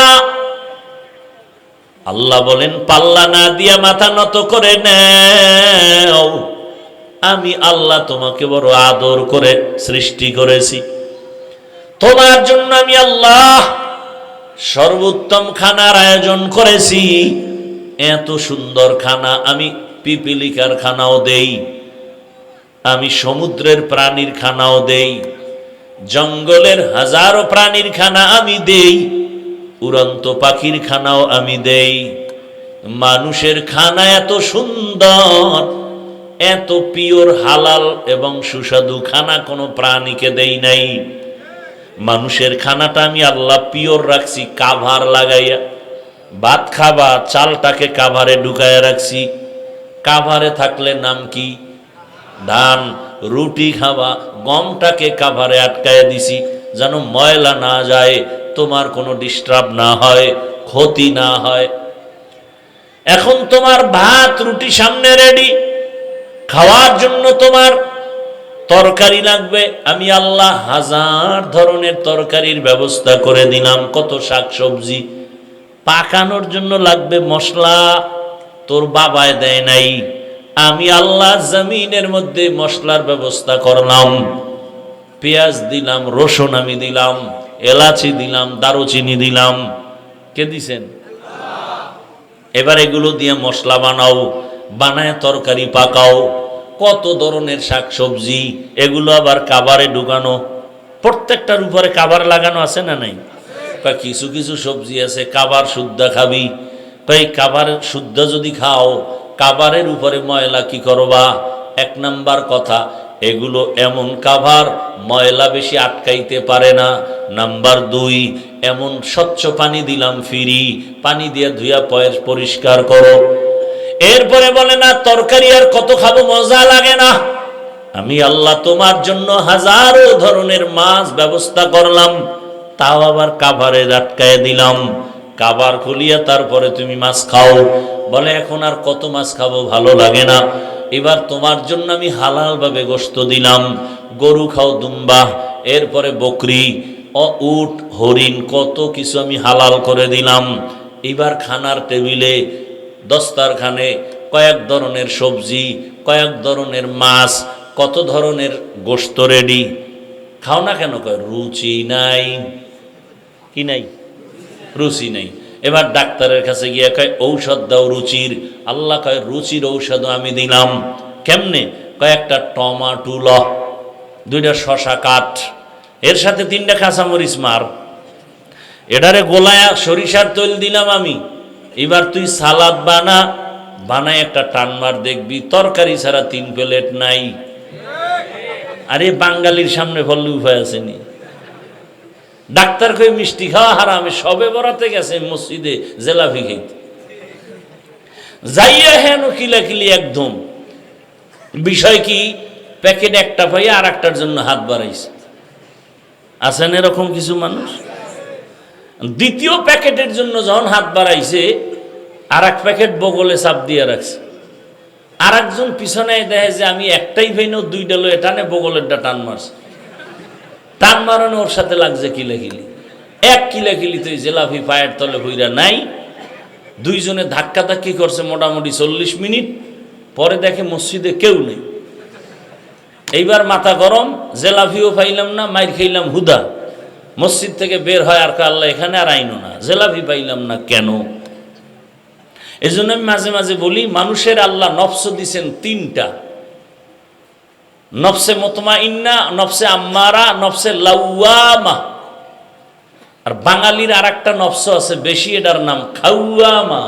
আল্লাহ বলেন পাল্লা না দিয়া মাথা নত করে নাও, আমি আল্লাহ তোমাকে বড় আদর করে সৃষ্টি করেছি, তোমার জন্য আমি আল্লাহ সর্বোত্তম খানার আয়োজন করেছি। এত সুন্দর খানা আমি পিপিলিকার খানাও দেই, আমি সমুদ্রের প্রাণীর খানাও দেই, জঙ্গলের হাজারো প্রাণীর খানা আমি দেই, উড়ন্ত পাখির খানাও আমি দেই। মানুষের খানা এত সুন্দর, এত পিওর হালাল এবং সুস্বাদু খানা কোনো প্রাণীকে দেই নাই। মানুষের খানাটা আমি আল্লাহ পিওর রাখছি, কাভার লাগাইয়া। ভাত খাবা, চালটাকে কাভারে ঢুকাইয়া রাখছি, কাভারে থাকলে নাম কি? ধান। রুটি খাবা, গমটাকে কাভারে আটকাইয়া দিছি যেন ময়লা না যায়, তোমার কোনো ডিস্টার্ব না হয়, ক্ষতি না হয়। এখন তোমার ভাত রুটি সামনে রেডি, খাওয়ার জন্য তোমার তরকারি লাগবে, আমি আল্লাহ হাজার ধরনের তরকারির ব্যবস্থা করে দিলাম। কত শাকসবজি, পাকানোর জন্য লাগবে মশলা, তোর বাবায় দেয় নাই, আমি আল্লাহ জমিনের মধ্যে মশলার ব্যবস্থা করলাম। পেঁয়াজ দিলাম, রসুন আমি দিলাম, এলাচি দিলাম, দারুচিনি দিলাম। কে দিছেন? এবার এগুলো দিয়ে মশলা বানাও, বানায় তরকারি পাকাও। কত ধরনের শাকসবজি, এগুলো আবার কাবারে ঢুকানো, প্রত্যেকটার উপরে কাবার লাগানো আছে না নাই? কিছু কিছু সবজি আছে কাবার শুদ্ধ খাবি, তাই কাবার শুদ্ধ যদি খাও, কাবারের উপরে ময়লা কি করবা? এক নাম্বার কথা, এগুলো এমন কাভার ময়লা বেশি আটকাইতে পারে না। নাম্বার দুই, এমন স্বচ্ছ পানি দিলাম ফ্রি, পানি দিয়ে ধুইয়া পরিষ্কার করো। এরপরে বলে না তরকারি আর কত খাবো, মজা লাগে না? আমি আল্লাহ তোমার জন্য হাজারো ধরনের মাছ ব্যবস্থা করলাম, তাও আবার কাভারে আটকায় দিলাম। কাবার খুলিয়া তারপরে তুমি মাছ খাও। বলে এখন আর কত মাছ খাবো, ভালো লাগে না। এবার তোমার জন্য আমি হালাল ভাবে গোশত দিলাম, গরু খাও, দুম্বা, এরপরে বকরি, উট, হরিণ, কত কিছু আমি হালাল করে দিলাম। এবার খানার টেবিলে দস্তারখানে কয়েক ধরনের সবজি, কয়েক ধরনের মাছ, কত ধরনের গোশত রেডি। খাও না কেন? কয় রুচি নাই। কি নাই? রুচি নাই। এবার ডাক্তারের কাছে গিয়ে কয় ঔষধ দাও রুচির। আল্লাহ কয় রুচির ঔষধ আমি দিলাম। কেমনে? কয়েকটা টমাটো ল, 2টা শশা কাট, এর সাথে 3টা কাঁচামরিচ মার, এটারে গোলায়া সরিষার তেল দিলাম আমি। এবার তুই সালাদ বানায় একটা টান মার, দেখবি তরকারি ছাড়া 3 প্লেট নাই। আরে বাঙালির সামনে বললে উপায় আসেনি। ডাক্তার কই মিষ্টি খাওয়া হারামে, সবে বরাতে গেছে মসজিদে জেলাফি খাইতে, যাইয়া হেন কিলাকিলি একদম। বিষয় কি? প্যাকেট একটা পাইয়া আর একটার জন্য হাত বাড়াইছে। আছেন এরকম কিছু মানুষ? দ্বিতীয় প্যাকেটের জন্য যখন হাত বাড়াইছে, আর এক প্যাকেট বগলে চাপ দিয়ে রাখছে। আর একজন পিছনে দেখে যে আমি একটাই ভাইনো, 2টা লয়ে টানে, বগলেরটা টান মারছে। টান মারানো ওর সাথে লাগছে কিলাকিলি। এক কিলাকিলি তো জেলাফি পায়ের তলে হইরা নাই। 2জনে ধাক্কাধাক্কি করছে মোটামুটি 40 মিনিট। পরে দেখে মসজিদে কেউ নেই। এইবার মাথা গরম, জেলাফিও পাইলাম না, মাইর খাইলাম হুদা। মসজিদ থেকে বের হয় আর আল্লাহ এখানে আর আইনো না, জেলাফি পাইলাম না কেন? এই জন্য আমি মাঝে মাঝে বলি, মানুষের আল্লাহ নফস দিছেন 3টা, নফসে মুতমাইন্না, নফসে আম্মারা, নফসে লাওয়ামা। আর বাঙালির আর একটা নফস আছে বেশি, এটার নাম খাওয়ামা।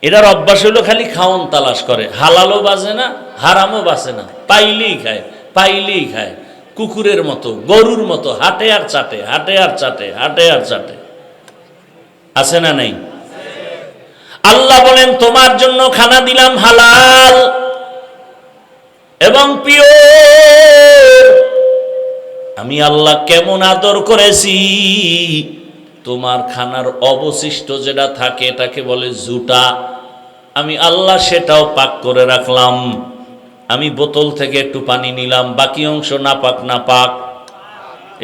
এটার অভ্যাস হলো খালি খাওন তালাশ করে, হালালও বাজে না, হারামও বাজে না, পাইলেই খায়, পাইলেই খায়। কুকুরের মতো, গরুর মতো, হাটে আর চাটে, হাটে আর চাটে, হাটে আর চাটে। আছে না নাই? আল্লাহ বলেন তোমার জন্য খানা দিলাম হালাল এবং পিওর। আমি আল্লাহ কেমন আদর করেছি, তোমার খানার অবশিষ্ট যেটা থাকে এটাকে বলে জুটা। আমি আল্লাহ সেটাও পাক করে রাখলাম। আমি বোতল থেকে একটু পানি নিলাম, বাকি অংশ নাপাক নাপাক,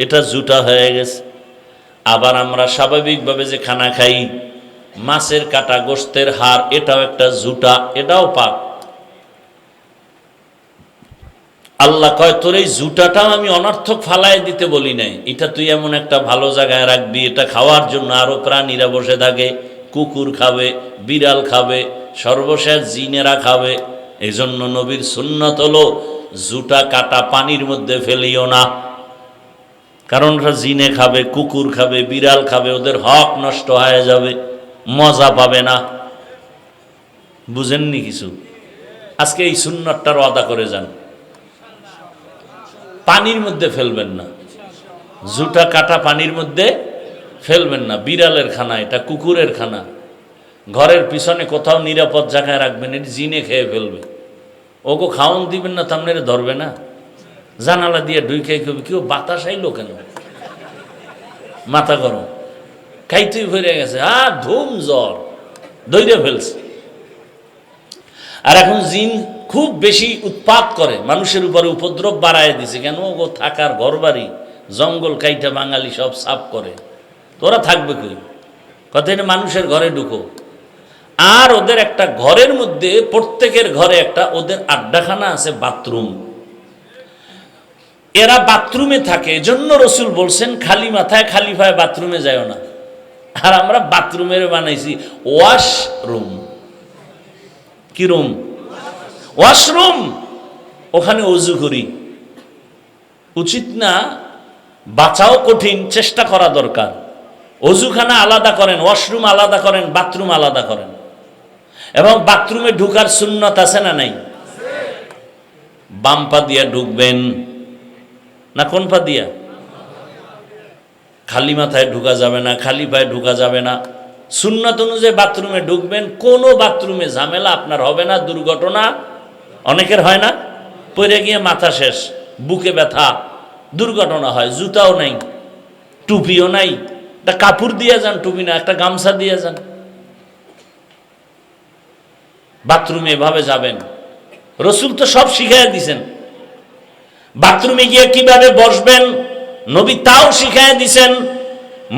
এটা জুটা হয়ে গেছে। আবার আমরা স্বাভাবিকভাবে যে খানা খাই, মাছের কাটা, গোশতের হাড়, এটাও একটা জুটা, এটাও পাক। আল্লাহ কয় তোর এই জুটাটাও আমি অনর্থক ফালাই দিতে বলি নাই, এটা তুই এমন একটা ভালো জায়গায় রাখবি, এটা খাওয়ার জন্য আরো প্রাণীরা বসে থাকে, কুকুর খাবে, বিড়াল খাবে, সর্বশেষ জিনেরা খাবে। এই জন্য নবীর সুন্নাত হলো জুটা কাটা পানির মধ্যে ফেলিও না, কারণ ওটা জিনে খাবে, কুকুর খাবে, বিড়াল খাবে, ওদের হক নষ্ট হয়ে যাবে, মজা পাবে না। বুঝেননি কিছু? আজকে এই সুন্নাতটার ওয়াদা করে যান, পানির মধ্যে ফেলবেন না, জুটা কাটা পানির মধ্যে ফেলবেন না। বিড়ালের খানা, এটা কুকুরের খানা, ঘরের পিছনে কোথাও নিরাপদ জায়গায় রাখবেন, এটি জিনে খেয়ে ফেলবে। ওকে খাওয়ান দিবেন না, তামনে ধরবে না, জানালা দিয়ে ঢুকে খেয়ে কেউ বাতাস আইলো কেন, মাথা গরম, খাইতেই ভরে গেছে, ধুম জ্বর ধৈর্য ফেলছে। আর এখন জিন খুব বেশি উৎপাত করে, মানুষের উপরে উপদ্রব বাড়ায় দিছে। কেন? ও থাকার ঘর বাড়ি জঙ্গল কাইটা বাঙালি সব সাফ করে, তোরা থাকবে কই? কথা এটা মানুষের ঘরে ঢুকো। আর ওদের একটা ঘরের মধ্যে, প্রত্যেকের ঘরে একটা ওদের আড্ডাখানা আছে, বাথরুম। এরা বাথরুমে থাকে, এজন্য রসুল বলছেন খালি মাথায় খালি পায়ে বাথরুমে যাও না। আর আমরা বাথরুমের বানাইছি ওয়াশরুম। কি রুম? ওয়াশরুম। ওখানে অজু করি, উচিত না? বাঁচাও কঠিন, চেষ্টা করা দরকার। অজুখানা আলাদা করেন, ওয়াশরুম আলাদা করেন, বাথরুম আলাদা করেন। এবং বাথরুমে ঢুকার সুন্নত আছে না নাই? বাম পা দিয়া ঢুকবেন না কোন পা দিয়া? খালি মাথায় ঢুকা যাবে না, খালি পায়ে ঢুকা যাবে না। সুন্নাত অনুযায়ী বাথরুমে ঢুকবেন। কোনো বাথরুমে ঝামেলা আপনার হবে না, দুর্ঘটনা অনেকের হয় না, পড়ে গিয়ে মাথা শেষ, বুকে ব্যথা, দুর্ঘটনা হয়। জুতাও নাই, টুপিও নাই, একটা কাপড় দিয়ে যান, টুপি না একটা গামছা দিয়ে যান। বাথরুমে এভাবে যাবেন, রসুল তো সব শিখাইয়া দিছেন। বাথরুমে গিয়ে কিভাবে বসবেন নবী তাও শিখাইয়া দিছেন।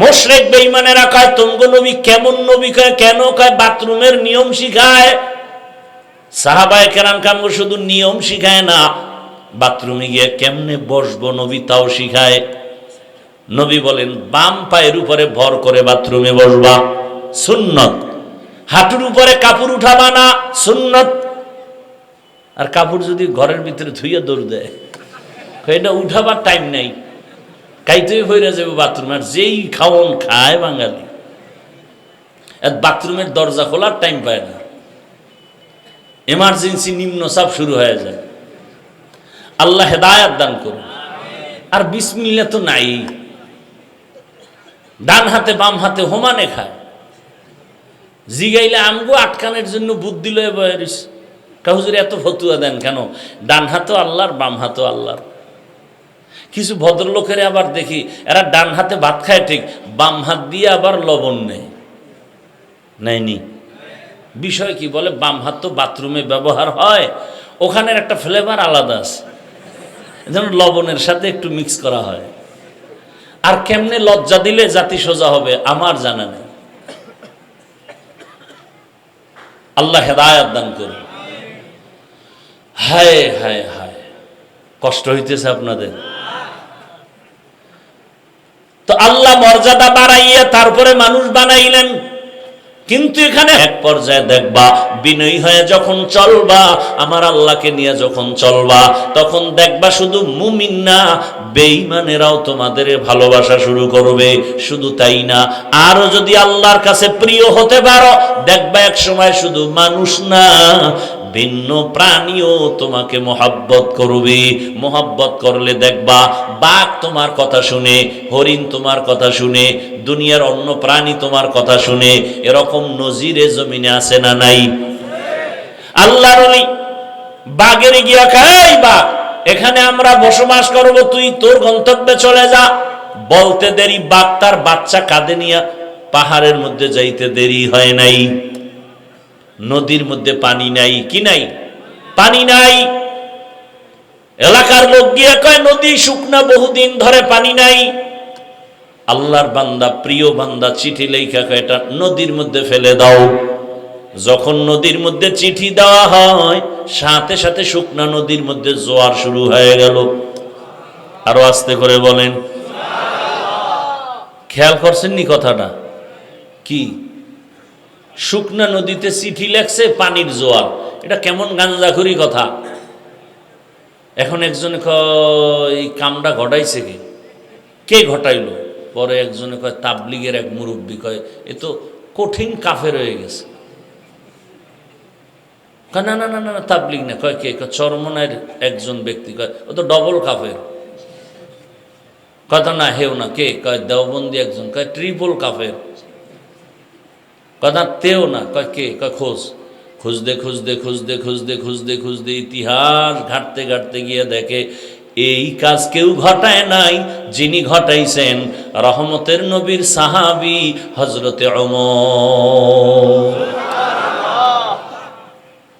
মুশরিক বেঈমানেরা কয় তোমগো নবী কেমন নবী, কয় কেন? কয় বাথরুমের নিয়ম শিখায়। সাহাবায়ে কেরাম কামগো শুধু নিয়ম শিখায় না, বাথরুমে গিয়ে কেমনে বসবো নবী তাও শিখায়। নবী বলেন বাম পায়ের উপরে ভর করে বাথরুমে বসবা, সুন্নত। হাঁটুর উপরে কাপড় উঠাবা না, সুন্নত। আর কাপড় যদি ঘরের ভিতরে ধুইয়া দৌড় দেয়, এটা উঠাবার টাইম নাই, কাইতেই হইয়া যাবে বাথরুম। আর যেই খাওয়ন খায় বাঙালি, বাথরুমের দরজা খোলার টাইম পায় না, এমার্জেন্সি নিম্নচাপ শুরু হয়ে যায়। আল্লাহ হেদায়াত দান করুন। আর বিসমিল্লাহ তো নাই, ডান হাতে বাম হাতে হোমানে খায়। জিগাইলে আমগো আটকানের জন্য বুদ্ধি লয়ে বয়ারিস, কাহুজুর এত ফতুয়া দেন কেন? ডান হাতও আল্লাহর, বাম হাতও আল্লাহর। কিছু ভদ্রলোকের আবার দেখি এরা ডান হাতে ভাত খায় ঠিক, বাম হাত দিয়ে আবার লবণ নেয়, নেয়নি। বিষয় কি? বলে বাম হাত তো বাথরুমে ব্যবহার হয়, ওখানের একটা ফ্লেভার আলাদা আছে, যেন লবণের সাথে একটু মিক্স করা হয়। আর কেমনে লজ্জা দিলে জাতি সোজা হবে আমার জানা নেই। আল্লাহ হেদায়াত দান করুন। হায় হায় হায়, কষ্ট হইতেছে আপনাদের। তো আল্লাহ মর্যাদা বাড়াইয়া তারপরে মানুষ বানাইলেন। কিন্তু এখানে এক পর্যায়ে দেখবা, বিনয়ী হয়ে যখন চলবা, আমার আল্লাহকে নিয়ে যখন চলবা, তখন দেখবা শুধু মুমিন না, বেঈমানেরাও তোমাদের ভালোবাসা শুরু করবে। শুধু তাই না, আরো যদি আল্লাহর কাছে প্রিয় হতে পারো, দেখবা এক সময় শুধু মানুষ না, ভিন্ন প্রাণীও তোমাকে মহাব্বত করবে। মহাব্বত করলে দেখবা বাঘ তোমার কথা শুনে, হরিণ তোমার কথা শুনে, দুনিয়ার অন্য প্রাণী তোমার কথা শুনে। এরকম নজিরে জমিনে আছে না নাই? আল্লাহর ওলি বাঘের গিয়া খাই, বাঘ এখানে আমরা বসবাস করব, তুই তোর গন্তব্যে চলে যা। বলতে দেরি, বাঘ তার বাচ্চা কাঁধে নিয়ে পাহাড়ের মধ্যে যাইতে দেরি হয় নাই। নদীর মধ্যে পানি নাই, কি নাই? পানি নাই। এলাকার লোক গিয়ে কয় নদী শুকনা, বহুদিন ধরে পানি নাই। আল্লাহর বান্দা, প্রিয় বান্দা চিঠি লেখা কয় এটা নদীর মধ্যে ফেলে দাও। যখন নদীর মধ্যে চিঠি দেওয়া হয়, সাথে সাথে শুকনা নদীর মধ্যে জোয়ার শুরু হয়ে গেল। আরো আস্তে করে বলেন। খেয়াল করছেননি কথাটা? কি শুকনা নদীতে চিঠি লেখছে, পানির জোয়ার, এটা কেমন গাঞ্জাখুরি কথা। এখন একজনে কয় এই কামটা ঘটাইছে কে ঘটাইলো? পরে একজনে কয় তাবলিগের এক মুরব্বী, কয় এ তো কঠিন কাফের হয়ে গেছে। না না না না, তাবলিগ না। কয় কে? চরমনায়ের একজন ব্যক্তি। কয় ও তো ডবল কাফের। কথা না হেও না। কে? কয় দেওবন্দি একজন। কয় ট্রিপল কাফের। কথা তেও না। কয় কে? কয় খোঁজ। খুঁজতে খুঁজতে খুঁজতে খুঁজতে খুঁজতে খুঁজতে ইতিহাস ঘাটতে ঘাটতে গিয়ে দেখে এই কাজ কেউ ঘটায় নাই, যিনি ঘটাইছেন রহমতের নবীর সাহাবী হযরতে ওমর।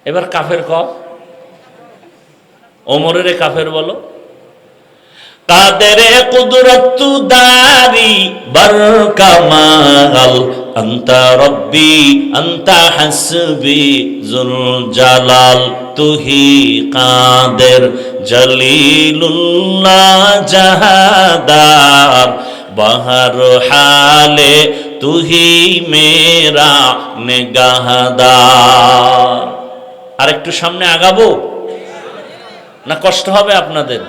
এবার কাফের কও, ওমরের কাফের বলো। কাদেরে কুদরত দারি বার কামাল আন্তা রব্বি আন্তা হাসবি জুল জালাল তুহি কাদের জলিলুল্লাহ জাহাদার বাহার হালে তুহি মেরা নেগাহদার। আর একটু সামনে আগাবো না কষ্ট হবে আপনাদের?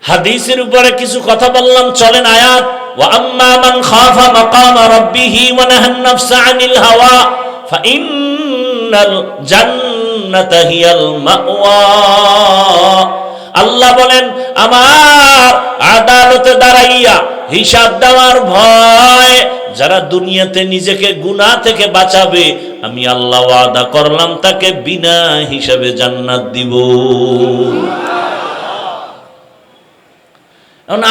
হাদিসের উপরে কিছু কথা বললাম, চলেন আয়াত। ওয়া আম্মা মান খাফা মাকাম রাব্বিহি ওয়া নাহান নাফসা আনিল হাওয়া ফাইন্নাল জান্নাতা হিয়াল মাওয়া। আল্লাহ বলেন আমার আদালতে দাঁড়াইয়া হিসাব দেওয়ার ভয় যারা দুনিয়াতে নিজেকে গুনাহ থেকে বাঁচাবে, আমি আল্লাহ ওয়াদা করলাম তাকে বিনা হিসাবে জান্নাত দিব।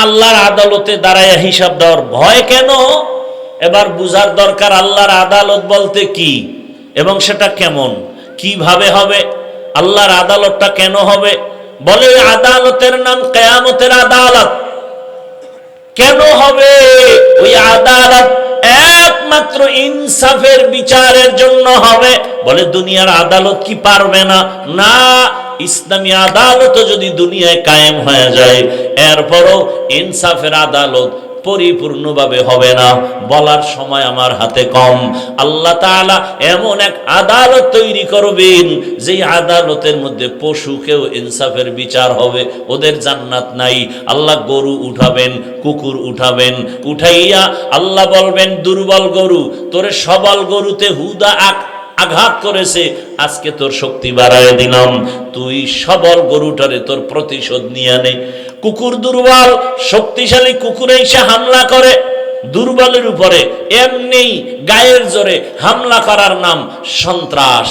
আল্লাহর আদালতে দাঁড়ায় হিসাব দেওয়ার ভয় কেন? এবার বুঝার দরকার আল্লাহর আদালত বলতে কি এবং সেটা কেমন, কিভাবে হবে, আল্লাহর আদালতটা কেন হবে। বলে আদালতের নাম কিয়ামতের আদালত। কেন হবে ওই আদালত? একমাত্র ইনসাফের বিচারের জন্য হবে। বলে দুনিয়ার আদালত কি পারবে না? না, ইসলামী আদালত যদি দুনিয়ায় কায়েম হয়ে যায়, এরপরও ইনসাফের আদালত পরিপূর্ণভাবে হবে না। বলার সময় আমার হাতে কম। আল্লাহ তাআলা এমন এক আদালত তৈরি করবেন যেই আদালতের মধ্যে পশুকেও ইনসাফের বিচার হবে। ওদের জান্নাত নাই। আল্লাহ গরু উঠাবেন, কুকুর উঠাবেন, উঠাইয়া আল্লাহ বলবেন দুর্বল গরু, তোরে সবল গরুতে হুদা আঘাত করেছে, আজকে তোর শক্তি বাড়ায় দিলাম, তুই সবল গরুটারে তোর প্রতিশোধ নিয়ে নে। কুকুর দুর্বল, শক্তিশালী কুকুর এসে হামলা করে দুর্বলের উপরে, এমনি গায়ের জোরে হামলা করার নাম সন্ত্রাস।